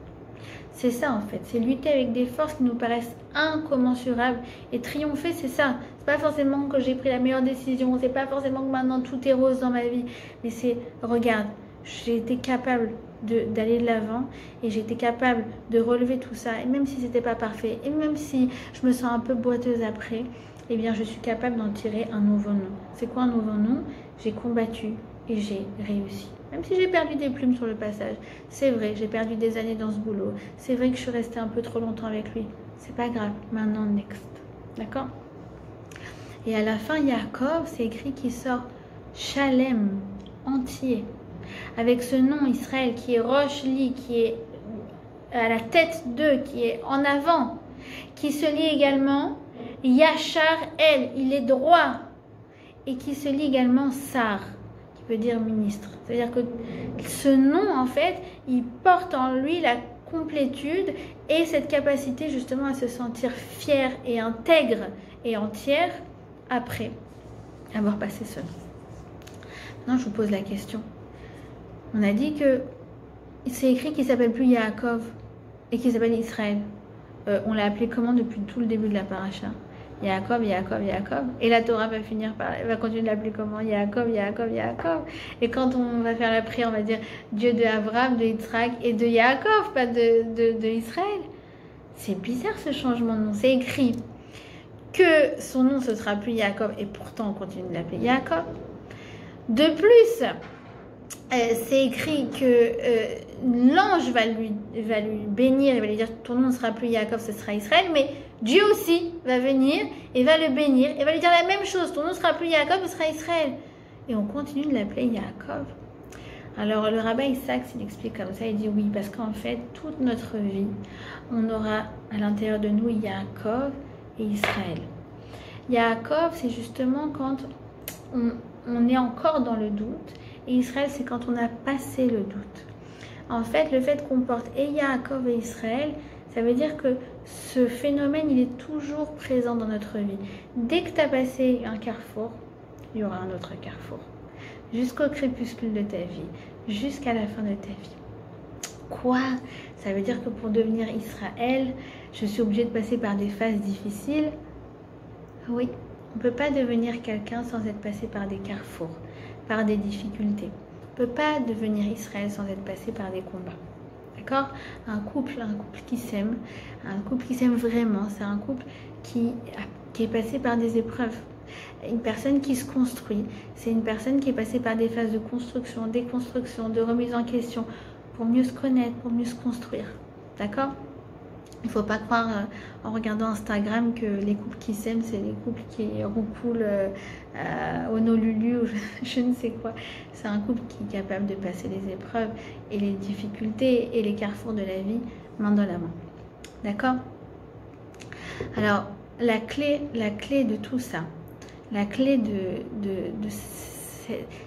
C'est ça en fait, c'est lutter avec des forces qui nous paraissent incommensurables. Et triompher, c'est ça. C'est pas forcément que j'ai pris la meilleure décision, c'est pas forcément que maintenant tout est rose dans ma vie. Mais c'est, regarde, j'ai été capable d'aller de l'avant et j'ai été capable de relever tout ça. Et même si c'était pas parfait, et même si je me sens un peu boiteuse après, eh bien je suis capable d'en tirer un nouveau nom. C'est quoi un nouveau nom? J'ai combattu et j'ai réussi. Même si j'ai perdu des plumes sur le passage, c'est vrai, j'ai perdu des années dans ce boulot. C'est vrai que je suis restée un peu trop longtemps avec lui. C'est pas grave, maintenant next. D'accord? Et à la fin, Yaakov, c'est écrit qu'il sort Shalem, entier. Avec ce nom Israël qui est Rosh Li, qui est à la tête d'eux, qui est en avant, qui se lie également Yachar El, il est droit, et qui se lie également Sar, qui veut dire ministre. C'est-à-dire que ce nom, en fait, il porte en lui la complétude et cette capacité justement à se sentir fier et intègre et entière après avoir passé ce nom. Maintenant, je vous pose la question. On a dit que c'est écrit qu'il ne s'appelle plus Yaakov et qu'il s'appelle Israël. On l'a appelé comment depuis tout le début de la paracha? Yaakov, Yaakov, Yaakov. Et la Torah va continuer de l'appeler comment? Yaakov, Yaakov, Yaakov. Et quand on va faire la prière, on va dire Dieu de Abraham, de Yitzhak et de Yaakov, pas de Israël. C'est bizarre ce changement de nom. C'est écrit que son nom ce sera plus Yaakov et pourtant on continue de l'appeler Yaakov. De plus, c'est écrit que l'ange va lui bénir, il va lui dire ton nom ne sera plus Yaakov, ce sera Israël, mais Dieu aussi va venir et va le bénir et va lui dire la même chose, ton nom ne sera plus Yaakov, ce sera Israël. Et on continue de l'appeler Yaakov. Alors le rabbin Isaac, il explique comme ça, il dit oui, parce qu'en fait, toute notre vie, on aura à l'intérieur de nous Yaakov et Israël. Yaakov, c'est justement quand on est encore dans le doute, et Israël, c'est quand on a passé le doute. En fait, le fait qu'on porte et Yaakov et Israël, ça veut dire que ce phénomène, il est toujours présent dans notre vie. Dès que tu as passé un carrefour, il y aura un autre carrefour. Jusqu'au crépuscule de ta vie, jusqu'à la fin de ta vie. Quoi? Ça veut dire que pour devenir Israël, je suis obligée de passer par des phases difficiles? Oui, on ne peut pas devenir quelqu'un sans être passé par des carrefours, par des difficultés. On ne peut pas devenir Israël sans être passé par des combats. D'accord? Un couple qui s'aime vraiment, c'est un couple qui est passé par des épreuves. Une personne qui se construit, c'est une personne qui est passée par des phases de construction, déconstruction, de remise en question, pour mieux se connaître, pour mieux se construire. D'accord? Il ne faut pas croire en regardant Instagram que les couples qui s'aiment, c'est les couples qui roucoulent au Honolulu ou je ne sais quoi. C'est un couple qui est capable de passer les épreuves et les difficultés et les carrefours de la vie main dans la main. D'accord? Alors, la clé de tout ça, la clé de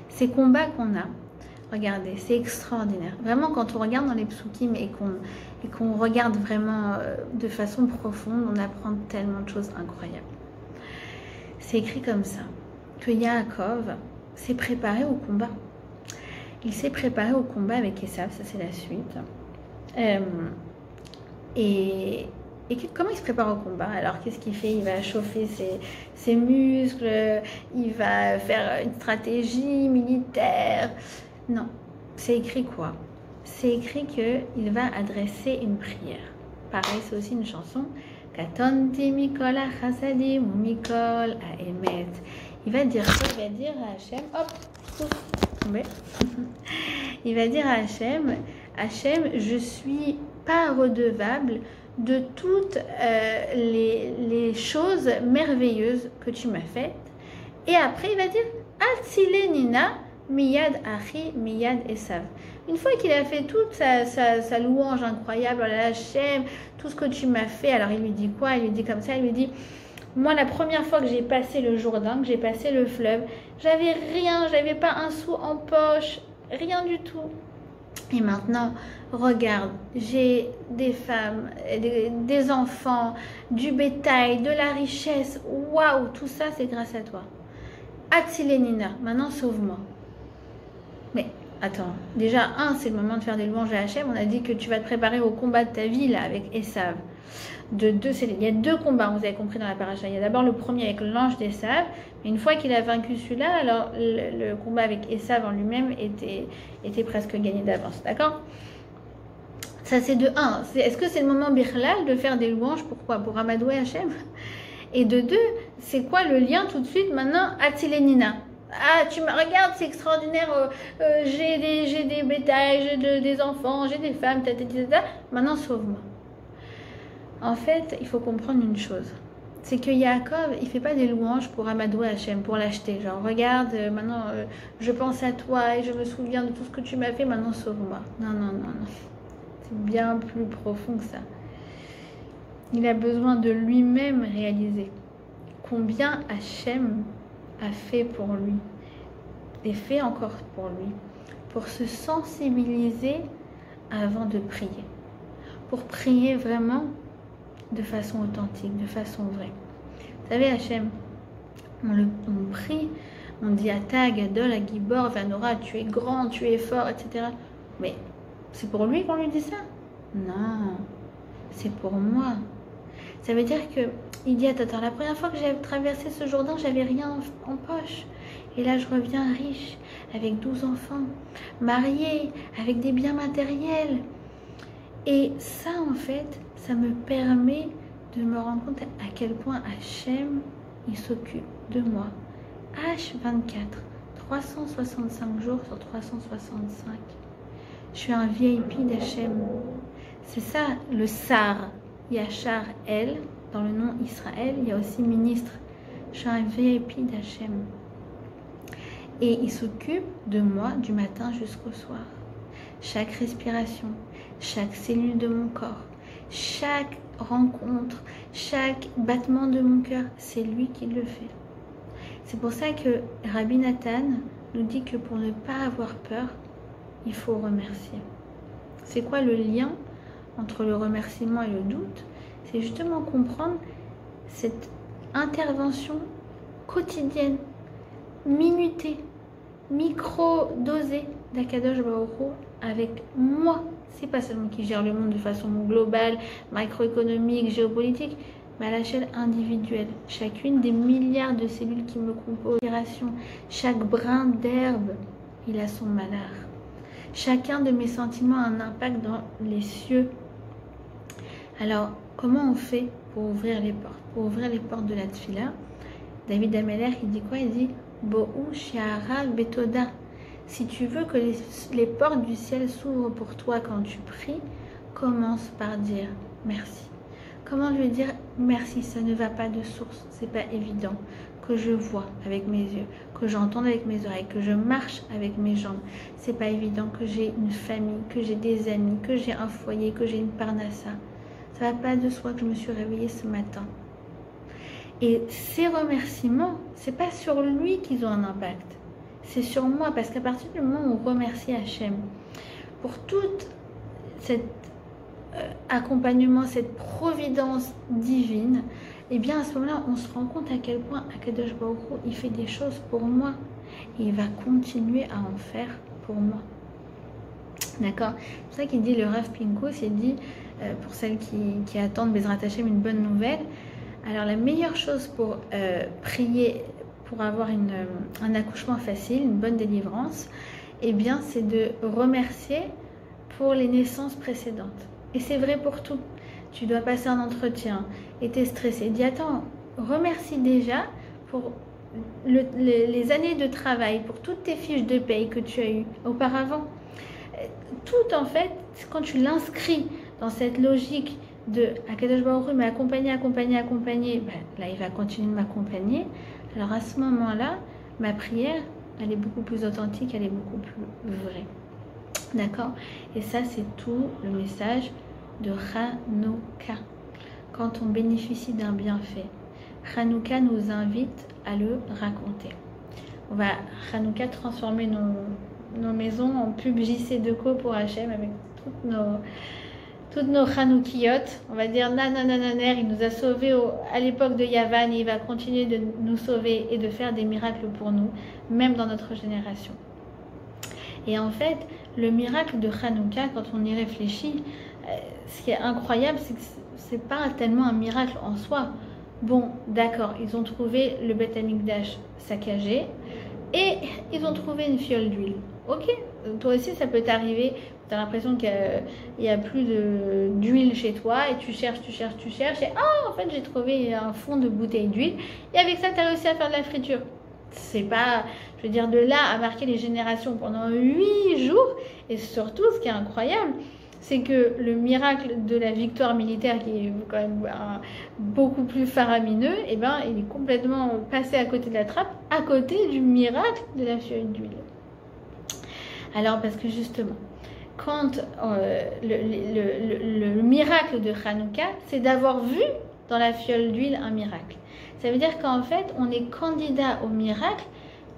ces combats qu'on a, regardez, c'est extraordinaire. Vraiment, quand on regarde dans les psukim et qu'on regarde vraiment de façon profonde, on apprend tellement de choses incroyables. C'est écrit comme ça, que Yaakov s'est préparé au combat. Il s'est préparé au combat avec Esav, ça c'est la suite. Comment il se prépare au combat? Alors qu'est-ce qu'il fait? Il va chauffer ses muscles, il va faire une stratégie militaire. Non, c'est écrit quoi? C'est écrit qu'il va adresser une prière. Pareil, c'est aussi une chanson. Katonti mikol achasadim ou mikol aemet. Il va dire quoi? Il va dire à Hachem, hop, tombé. Il va dire à Hachem, Hachem, je suis pas redevable de toutes les choses merveilleuses que tu m'as faites. Et après, il va dire, Atzile Nina, Miyad Achi, Miyad Esav. Une fois qu'il a fait toute sa louange incroyable, la Hachem, tout ce que tu m'as fait, alors il lui dit quoi? Il lui dit comme ça, il lui dit, moi la première fois que j'ai passé le Jourdain, que j'ai passé le fleuve, j'avais rien, j'avais pas un sou en poche, rien du tout. Et maintenant, regarde, j'ai des femmes, des enfants, du bétail, de la richesse. Waouh, tout ça, c'est grâce à toi. Atzilenina, maintenant sauve-moi. Mais attends, déjà, c'est le moment de faire des louanges à Hachem. On a dit que tu vas te préparer au combat de ta vie là avec Esav. Il y a 2 combats, vous avez compris dans la paracha. Il y a d'abord le premier avec l'ange d'Esav. Mais une fois qu'il a vaincu celui-là, alors le combat avec Esav en lui-même était presque gagné d'avance. D'accord? Ça, c'est de 1. Est-ce que c'est le moment Birlal de faire des louanges? Pourquoi? Pour amadouer Hachem? Et de 2, c'est quoi le lien tout de suite maintenant? Atzilenina. Ah, tu me regardes, c'est extraordinaire. J'ai des bétails, j'ai des enfants, j'ai des femmes, Maintenant, sauve-moi. En fait, il faut comprendre une chose. C'est que Yaakov, il ne fait pas des louanges pour amadouer Hachem, pour l'acheter. Genre, regarde, maintenant, je pense à toi et je me souviens de tout ce que tu m'as fait, maintenant, sauve-moi. Non, non, non, non. C'est bien plus profond que ça. Il a besoin de lui-même réaliser combien Hachem a fait pour lui et fait encore pour lui, pour se sensibiliser avant de prier, pour prier vraiment de façon authentique, de façon vraie. Vous savez, Hachem, on prie, on dit Ata, Gadol, Agibor, Vanora, tu es grand, tu es fort, etc. Mais c'est pour lui qu'on lui dit ça? Non, c'est pour moi. Ça veut dire que il dit attends, la première fois que j'ai traversé ce Jourdain, j'avais rien en poche. Et là, je reviens riche, avec 12 enfants, mariée, avec des biens matériels. Et ça, en fait, ça me permet de me rendre compte à quel point Hachem, il s'occupe de moi. H24, 365 jours sur 365. Je suis un VIP d'Hachem. C'est ça, le Sar. Yachar El, dans le nom Israël, il y a aussi ministre. Je suis un VIP d'Hachem. Et il s'occupe de moi du matin jusqu'au soir. Chaque respiration, chaque cellule de mon corps, chaque rencontre, chaque battement de mon cœur, c'est lui qui le fait. C'est pour ça que Rabbi Nathan nous dit que pour ne pas avoir peur, il faut remercier. C'est quoi le lien entre le remerciement et le doute? C'est justement comprendre cette intervention quotidienne, minutée, micro-dosée d'Akadosh Baruch Hu avec moi. C'est pas seulement qui gère le monde de façon globale, macroéconomique, géopolitique, mais à l'échelle individuelle. Chacune des milliards de cellules qui me composent, chaque brin d'herbe, il a son malheur. Chacun de mes sentiments a un impact dans les cieux. Alors, comment on fait pour ouvrir les portes? Pour ouvrir les portes de la Tfila, David Ameller, il dit quoi? Il dit Bo'u Shiara Betoda. Si tu veux que les portes du ciel s'ouvrent pour toi quand tu pries, commence par dire merci. Comment lui dire merci? Ça ne va pas de source, c'est pas évident. Que je vois avec mes yeux, que j'entende avec mes oreilles, que je marche avec mes jambes. C'est pas évident que j'ai une famille, que j'ai des amis, que j'ai un foyer, que j'ai une parnassa. Ça va pas de soi que je me suis réveillée ce matin. Et ces remerciements, c'est pas sur lui qu'ils ont un impact. C'est sur moi, parce qu'à partir du moment où on remercie Hachem pour tout cet accompagnement, cette providence divine, et bien à ce moment-là, on se rend compte à quel point Akadosh Baruch Hu, il fait des choses pour moi et il va continuer à en faire pour moi. D'accord? C'est pour ça qu'il dit, le Rav Pinkus, il dit, pour celles qui attendent Bezrat Hashem une bonne nouvelle, alors la meilleure chose pour prier, pour avoir un accouchement facile, une bonne délivrance, eh bien c'est de remercier pour les naissances précédentes. Et c'est vrai pour tout. Tu dois passer un entretien et tu es stressé. Dis attends, remercie déjà pour les années de travail, pour toutes tes fiches de paye que tu as eues auparavant. Tout en fait, quand tu l'inscris dans cette logique de Akadosh Baruch Hu m'a accompagné, ben, là il va continuer de m'accompagner. Alors à ce moment-là, ma prière, elle est beaucoup plus authentique, elle est beaucoup plus vraie. D'accord? Et ça, c'est tout le message de Hanouka. Quand on bénéficie d'un bienfait, Hanouka nous invite à le raconter. On va Hanouka transformer nos maisons en pub JC Deco pour Hachem avec toutes nos Chanoukiyot. On va dire nananananer, il nous a sauvés à l'époque de Yavan et il va continuer de nous sauver et de faire des miracles pour nous, même dans notre génération. Et en fait, le miracle de Hanouka, quand on y réfléchit, ce qui est incroyable, c'est que c'est pas tellement un miracle en soi. Bon, d'accord, ils ont trouvé le Beth Amikdash saccagé et ils ont trouvé une fiole d'huile. Ok, toi aussi ça peut t'arriver, tu as l'impression qu'il n'y a plus d'huile chez toi et tu cherches et en fait j'ai trouvé un fond de bouteille d'huile et avec ça tu as réussi à faire de la friture. C'est pas, je veux dire, de là à marquer les générations pendant 8 jours. Et surtout, ce qui est incroyable, c'est que le miracle de la victoire militaire, qui est quand même beaucoup plus faramineux, eh ben, il est complètement passé à côté de la trappe, à côté du miracle de la fiole d'huile. Alors, parce que justement, quand le miracle de Hanouka, c'est d'avoir vu dans la fiole d'huile un miracle. Ça veut dire qu'en fait, on est candidat au miracle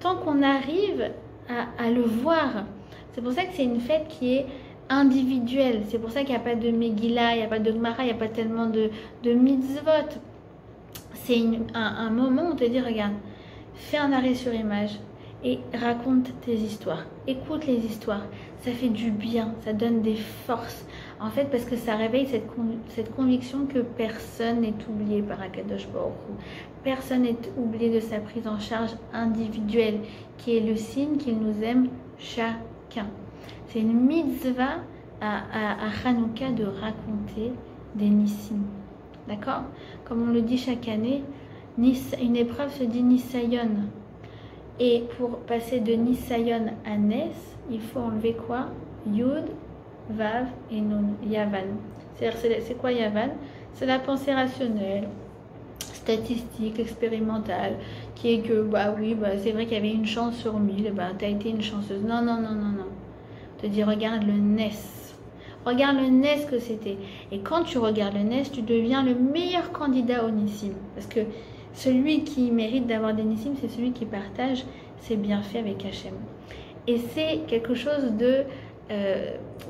tant qu'on arrive à le voir. C'est pour ça que c'est une fête qui est individuelle. C'est pour ça qu'il n'y a pas de Megillah, il n'y a pas de Gemara, il n'y a pas tellement de mitzvot. C'est un moment où on te dit, regarde, fais un arrêt sur image et raconte tes histoires. Écoute les histoires. Ça fait du bien, ça donne des forces. En fait, parce que ça réveille cette conviction que personne n'est oublié par Akadosh Baruch Hu. Personne n'est oublié de sa prise en charge individuelle, qui est le signe qu'il nous aime chacun. C'est une mitzvah à Hanouka de raconter des nissim. D'accord? Comme on le dit chaque année, une épreuve se dit Nisayon. Et pour passer de Nisayon à Nes, il faut enlever quoi? Yud, Vav et Nun, Yavan. C'est quoi Yavan? C'est la pensée rationnelle, statistique, expérimentale, qui est que, bah oui, bah, c'est vrai qu'il y avait une chance sur 1000, bah, tu as été une chanceuse. Non. Te dis, regarde le Nes. Regarde le Nes que c'était. Et quand tu regardes le Nes, tu deviens le meilleur candidat au Nissim. Parce que celui qui mérite d'avoir des Nissim, c'est celui qui partage ses bienfaits avec Hachem. Et c'est quelque chose de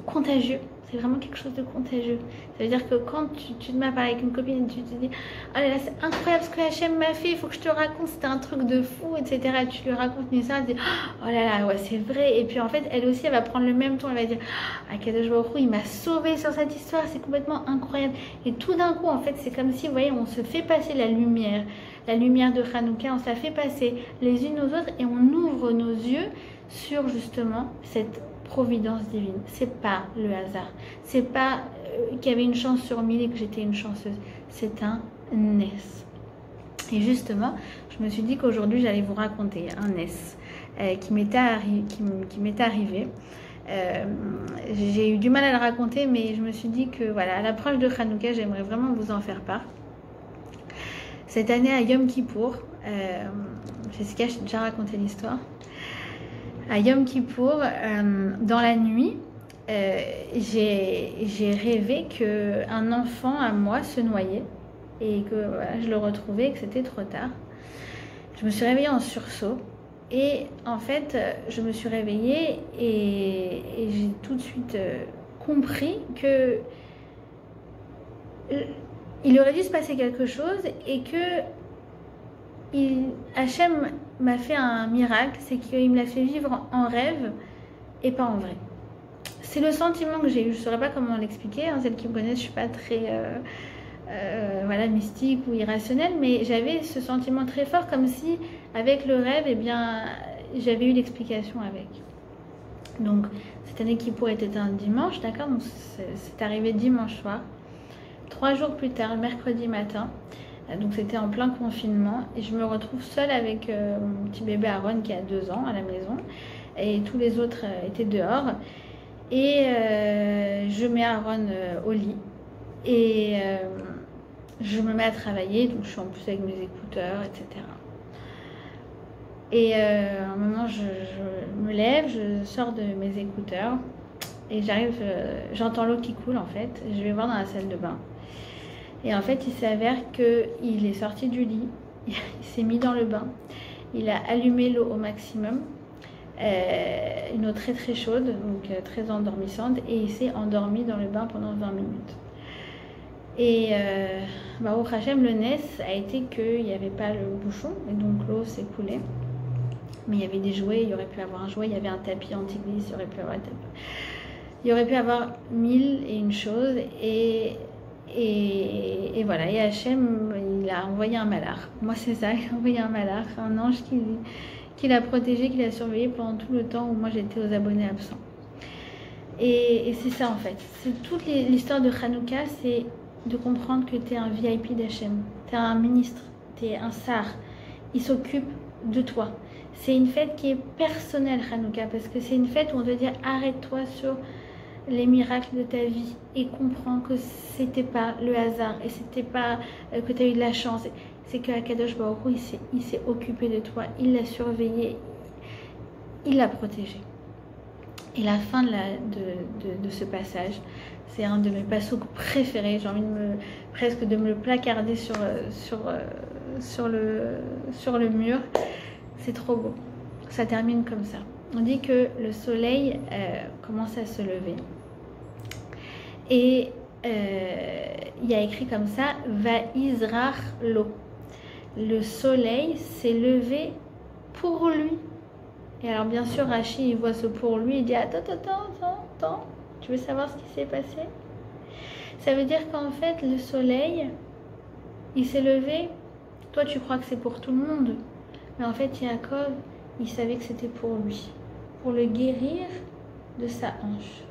contagieux. C'est vraiment quelque chose de contagieux. Ça veut dire que quand tu te mets avec une copine et tu te dis oh là là, c'est incroyable ce que Hachem m'a fait, il faut que je te raconte, c'était un truc de fou, etc. Et tu lui racontes une histoire, elle dit oh là là, ouais, c'est vrai. Et puis en fait, elle aussi, elle va prendre le même ton, elle va dire Akadosh Baruch Hu, il m'a sauvé sur cette histoire, c'est complètement incroyable. Et tout d'un coup, en fait, c'est comme si, vous voyez, on se fait passer la lumière de Hanouka, on se la fait passer les unes aux autres et on ouvre nos yeux sur justement cette providence divine. C'est pas le hasard. C'est pas qu'il y avait une chance sur 1000 et que j'étais une chanceuse. C'est un Nes. Et justement, je me suis dit qu'aujourd'hui j'allais vous raconter un Nes qui m'était arrivé. J'ai eu du mal à le raconter, mais je me suis dit que voilà, à l'approche de Hanouka, j'aimerais vraiment vous en faire part. Cette année à Yom Kippour, Jessica, je t'ai déjà raconté l'histoire. À Yom Kippour, dans la nuit, j'ai rêvé qu'un enfant à moi se noyait et que voilà, je le retrouvais et que c'était trop tard. Je me suis réveillée en sursaut et en fait, je me suis réveillée et j'ai tout de suite compris que il aurait dû se passer quelque chose et que Hachem m'a fait un miracle, c'est qu'il me l'a fait vivre en rêve et pas en vrai. C'est le sentiment que j'ai eu. Je ne saurais pas comment l'expliquer. Hein. Celles qui me connaissent, je ne suis pas très voilà, mystique ou irrationnelle, mais j'avais ce sentiment très fort comme si, avec le rêve, eh bien, j'avais eu l'explication avec. Donc, cette année Kippour était un dimanche, d'accord? Donc, c'est arrivé dimanche soir. 3 jours plus tard, mercredi matin, donc c'était en plein confinement et je me retrouve seule avec mon petit bébé Aaron qui a 2 ans à la maison et tous les autres étaient dehors et je mets Aaron au lit et je me mets à travailler, donc je suis en plus avec mes écouteurs, etc. Et à un moment je me lève, je sors de mes écouteurs et j'arrive, j'entends l'eau qui coule en fait, je vais voir dans la salle de bain. Et en fait, il s'avère qu'il est sorti du lit, il s'est mis dans le bain, il a allumé l'eau au maximum, une eau très très chaude, donc très endormissante, et il s'est endormi dans le bain pendant 20 minutes. Et Baruch Hashem, le Nes a été qu'il n'y avait pas le bouchon, et donc l'eau s'est coulée. Mais il y avait des jouets, il y aurait pu avoir un jouet, il y avait un tapis anti-glisse, il y aurait pu avoir un tapis. Il y aurait pu avoir 1001 choses, et voilà. Et Hachem, il a envoyé un malach. Moi, c'est ça, il a envoyé un malach, un ange qui l'a protégé, qui l'a surveillé pendant tout le temps où moi j'étais aux abonnés absents. Et c'est ça en fait. C'est toute l'histoire de Hanouka, c'est de comprendre que tu es un VIP d'Hachem, tu es un ministre, tu es un sar. Il s'occupe de toi. C'est une fête qui est personnelle, Hanouka, parce que c'est une fête où on te dit arrête-toi sur les miracles de ta vie et comprends que c'était pas le hasard et c'était pas que tu as eu de la chance. C'est que Akadosh Baruch Hu, il s'est occupé de toi, il l'a surveillé, il l'a protégé. Et la fin de ce passage, c'est un de mes passouk préférés. J'ai envie presque de me le placarder sur le mur. C'est trop beau. Ça termine comme ça. On dit que le soleil commence à se lever. Et il y a écrit comme ça, va Izrach lo. Le soleil s'est levé pour lui. Et alors bien sûr, Rachi, il voit ce pour lui, il dit attends, tu veux savoir ce qui s'est passé? Ça veut dire qu'en fait, le soleil, il s'est levé. Toi, tu crois que c'est pour tout le monde. Mais en fait, Yaakov, il savait que c'était pour lui. Pour le guérir de sa hanche.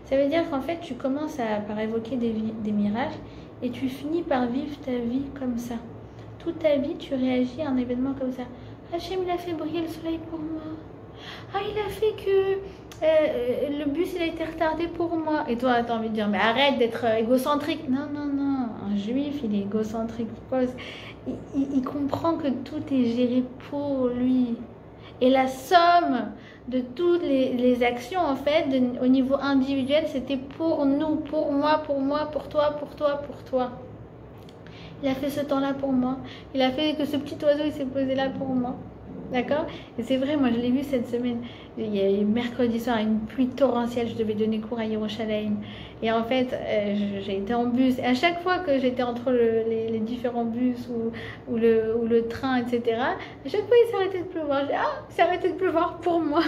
Ça veut dire qu'en fait, tu commences par évoquer des miracles et tu finis par vivre ta vie comme ça. Toute ta vie, tu réagis à un événement comme ça. Hachem, il a fait briller le soleil pour moi. Ah, il a fait que le bus, il a été retardé pour moi. Et toi, tu as envie de dire, mais arrête d'être égocentrique. Non. Un juif, il est égocentrique. Pourquoi? Il comprend que tout est géré pour lui. Et la somme de toutes les actions, en fait, au niveau individuel, c'était pour nous, pour moi, pour toi. Il a fait ce temps-là pour moi. Il a fait que ce petit oiseau, il s'est posé là pour moi. D'accord? Et c'est vrai, moi je l'ai vu cette semaine. Il y a eu mercredi soir une pluie torrentielle. Je devais donner cours à Yerushalayim. Et en fait, j'ai été en bus. Et à chaque fois que j'étais entre les différents bus ou le train, etc., à chaque fois il s'arrêtait de pleuvoir. J'ai dit, ah, il s'arrêtait de pleuvoir pour moi.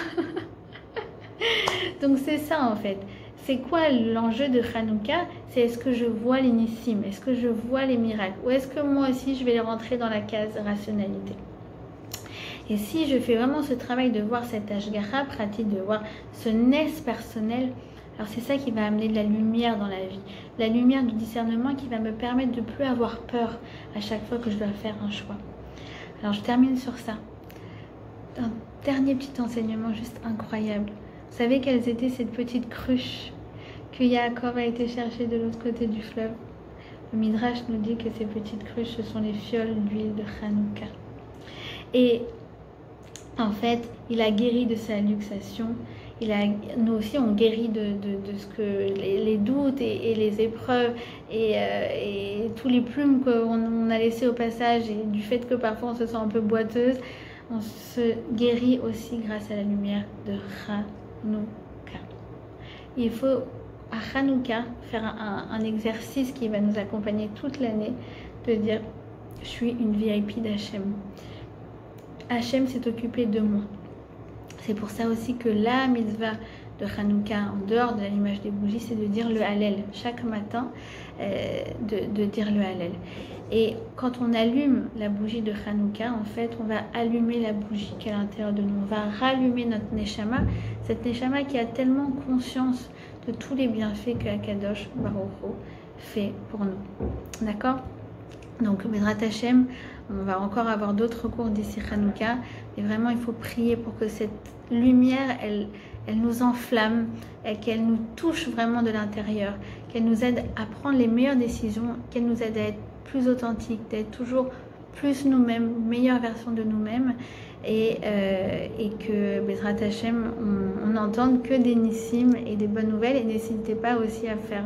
Donc c'est ça en fait. C'est quoi l'enjeu de Hanouka? C'est est-ce que je vois les nissim? Est-ce que je vois les miracles? Ou est-ce que moi aussi je vais les rentrer dans la case rationalité? Et si je fais vraiment ce travail de voir cette ashgacha pratique, de voir ce nes personnel, alors c'est ça qui va amener de la lumière dans la vie. La lumière du discernement qui va me permettre de ne plus avoir peur à chaque fois que je dois faire un choix. Alors je termine sur ça. Un dernier petit enseignement juste incroyable. Vous savez quelles étaient ces petites cruches que Yaakov a été chercher de l'autre côté du fleuve? Le Midrash nous dit que ces petites cruches, ce sont les fioles d'huile de Hanouka. Et en fait, il a guéri de sa luxation. Nous aussi, on guérit de ce que les doutes et les épreuves et tous les plumes qu'on a laissés au passage et du fait que parfois on se sent un peu boiteuse, on se guérit aussi grâce à la lumière de Hanouka. Il faut à Hanouka faire un exercice qui va nous accompagner toute l'année, de dire je suis une VIP d'Hachem. Hachem s'est occupé de moi. C'est pour ça aussi que la mitzvah de Hanouka, en dehors de l'allumage des bougies, c'est de dire le Hallel. Chaque matin, de dire le Hallel. Et quand on allume la bougie de Hanouka, en fait, on va allumer la bougie qui est à l'intérieur de nous. On va rallumer notre Neshama, cette Neshama qui a tellement conscience de tous les bienfaits que Akadosh Baruch Hu fait pour nous. D'accord? Donc, Bezrat Hashem, on va encore avoir d'autres cours d'ici Hanouka. Et vraiment, il faut prier pour que cette lumière, elle nous enflamme, et qu'elle nous touche vraiment de l'intérieur, qu'elle nous aide à prendre les meilleures décisions, qu'elle nous aide à être plus authentiques, d'être toujours plus nous-mêmes, meilleure version de nous-mêmes. Et que Bezrat Hashem, on n'entende que des nissim et des bonnes nouvelles. Et n'hésitez pas aussi à faire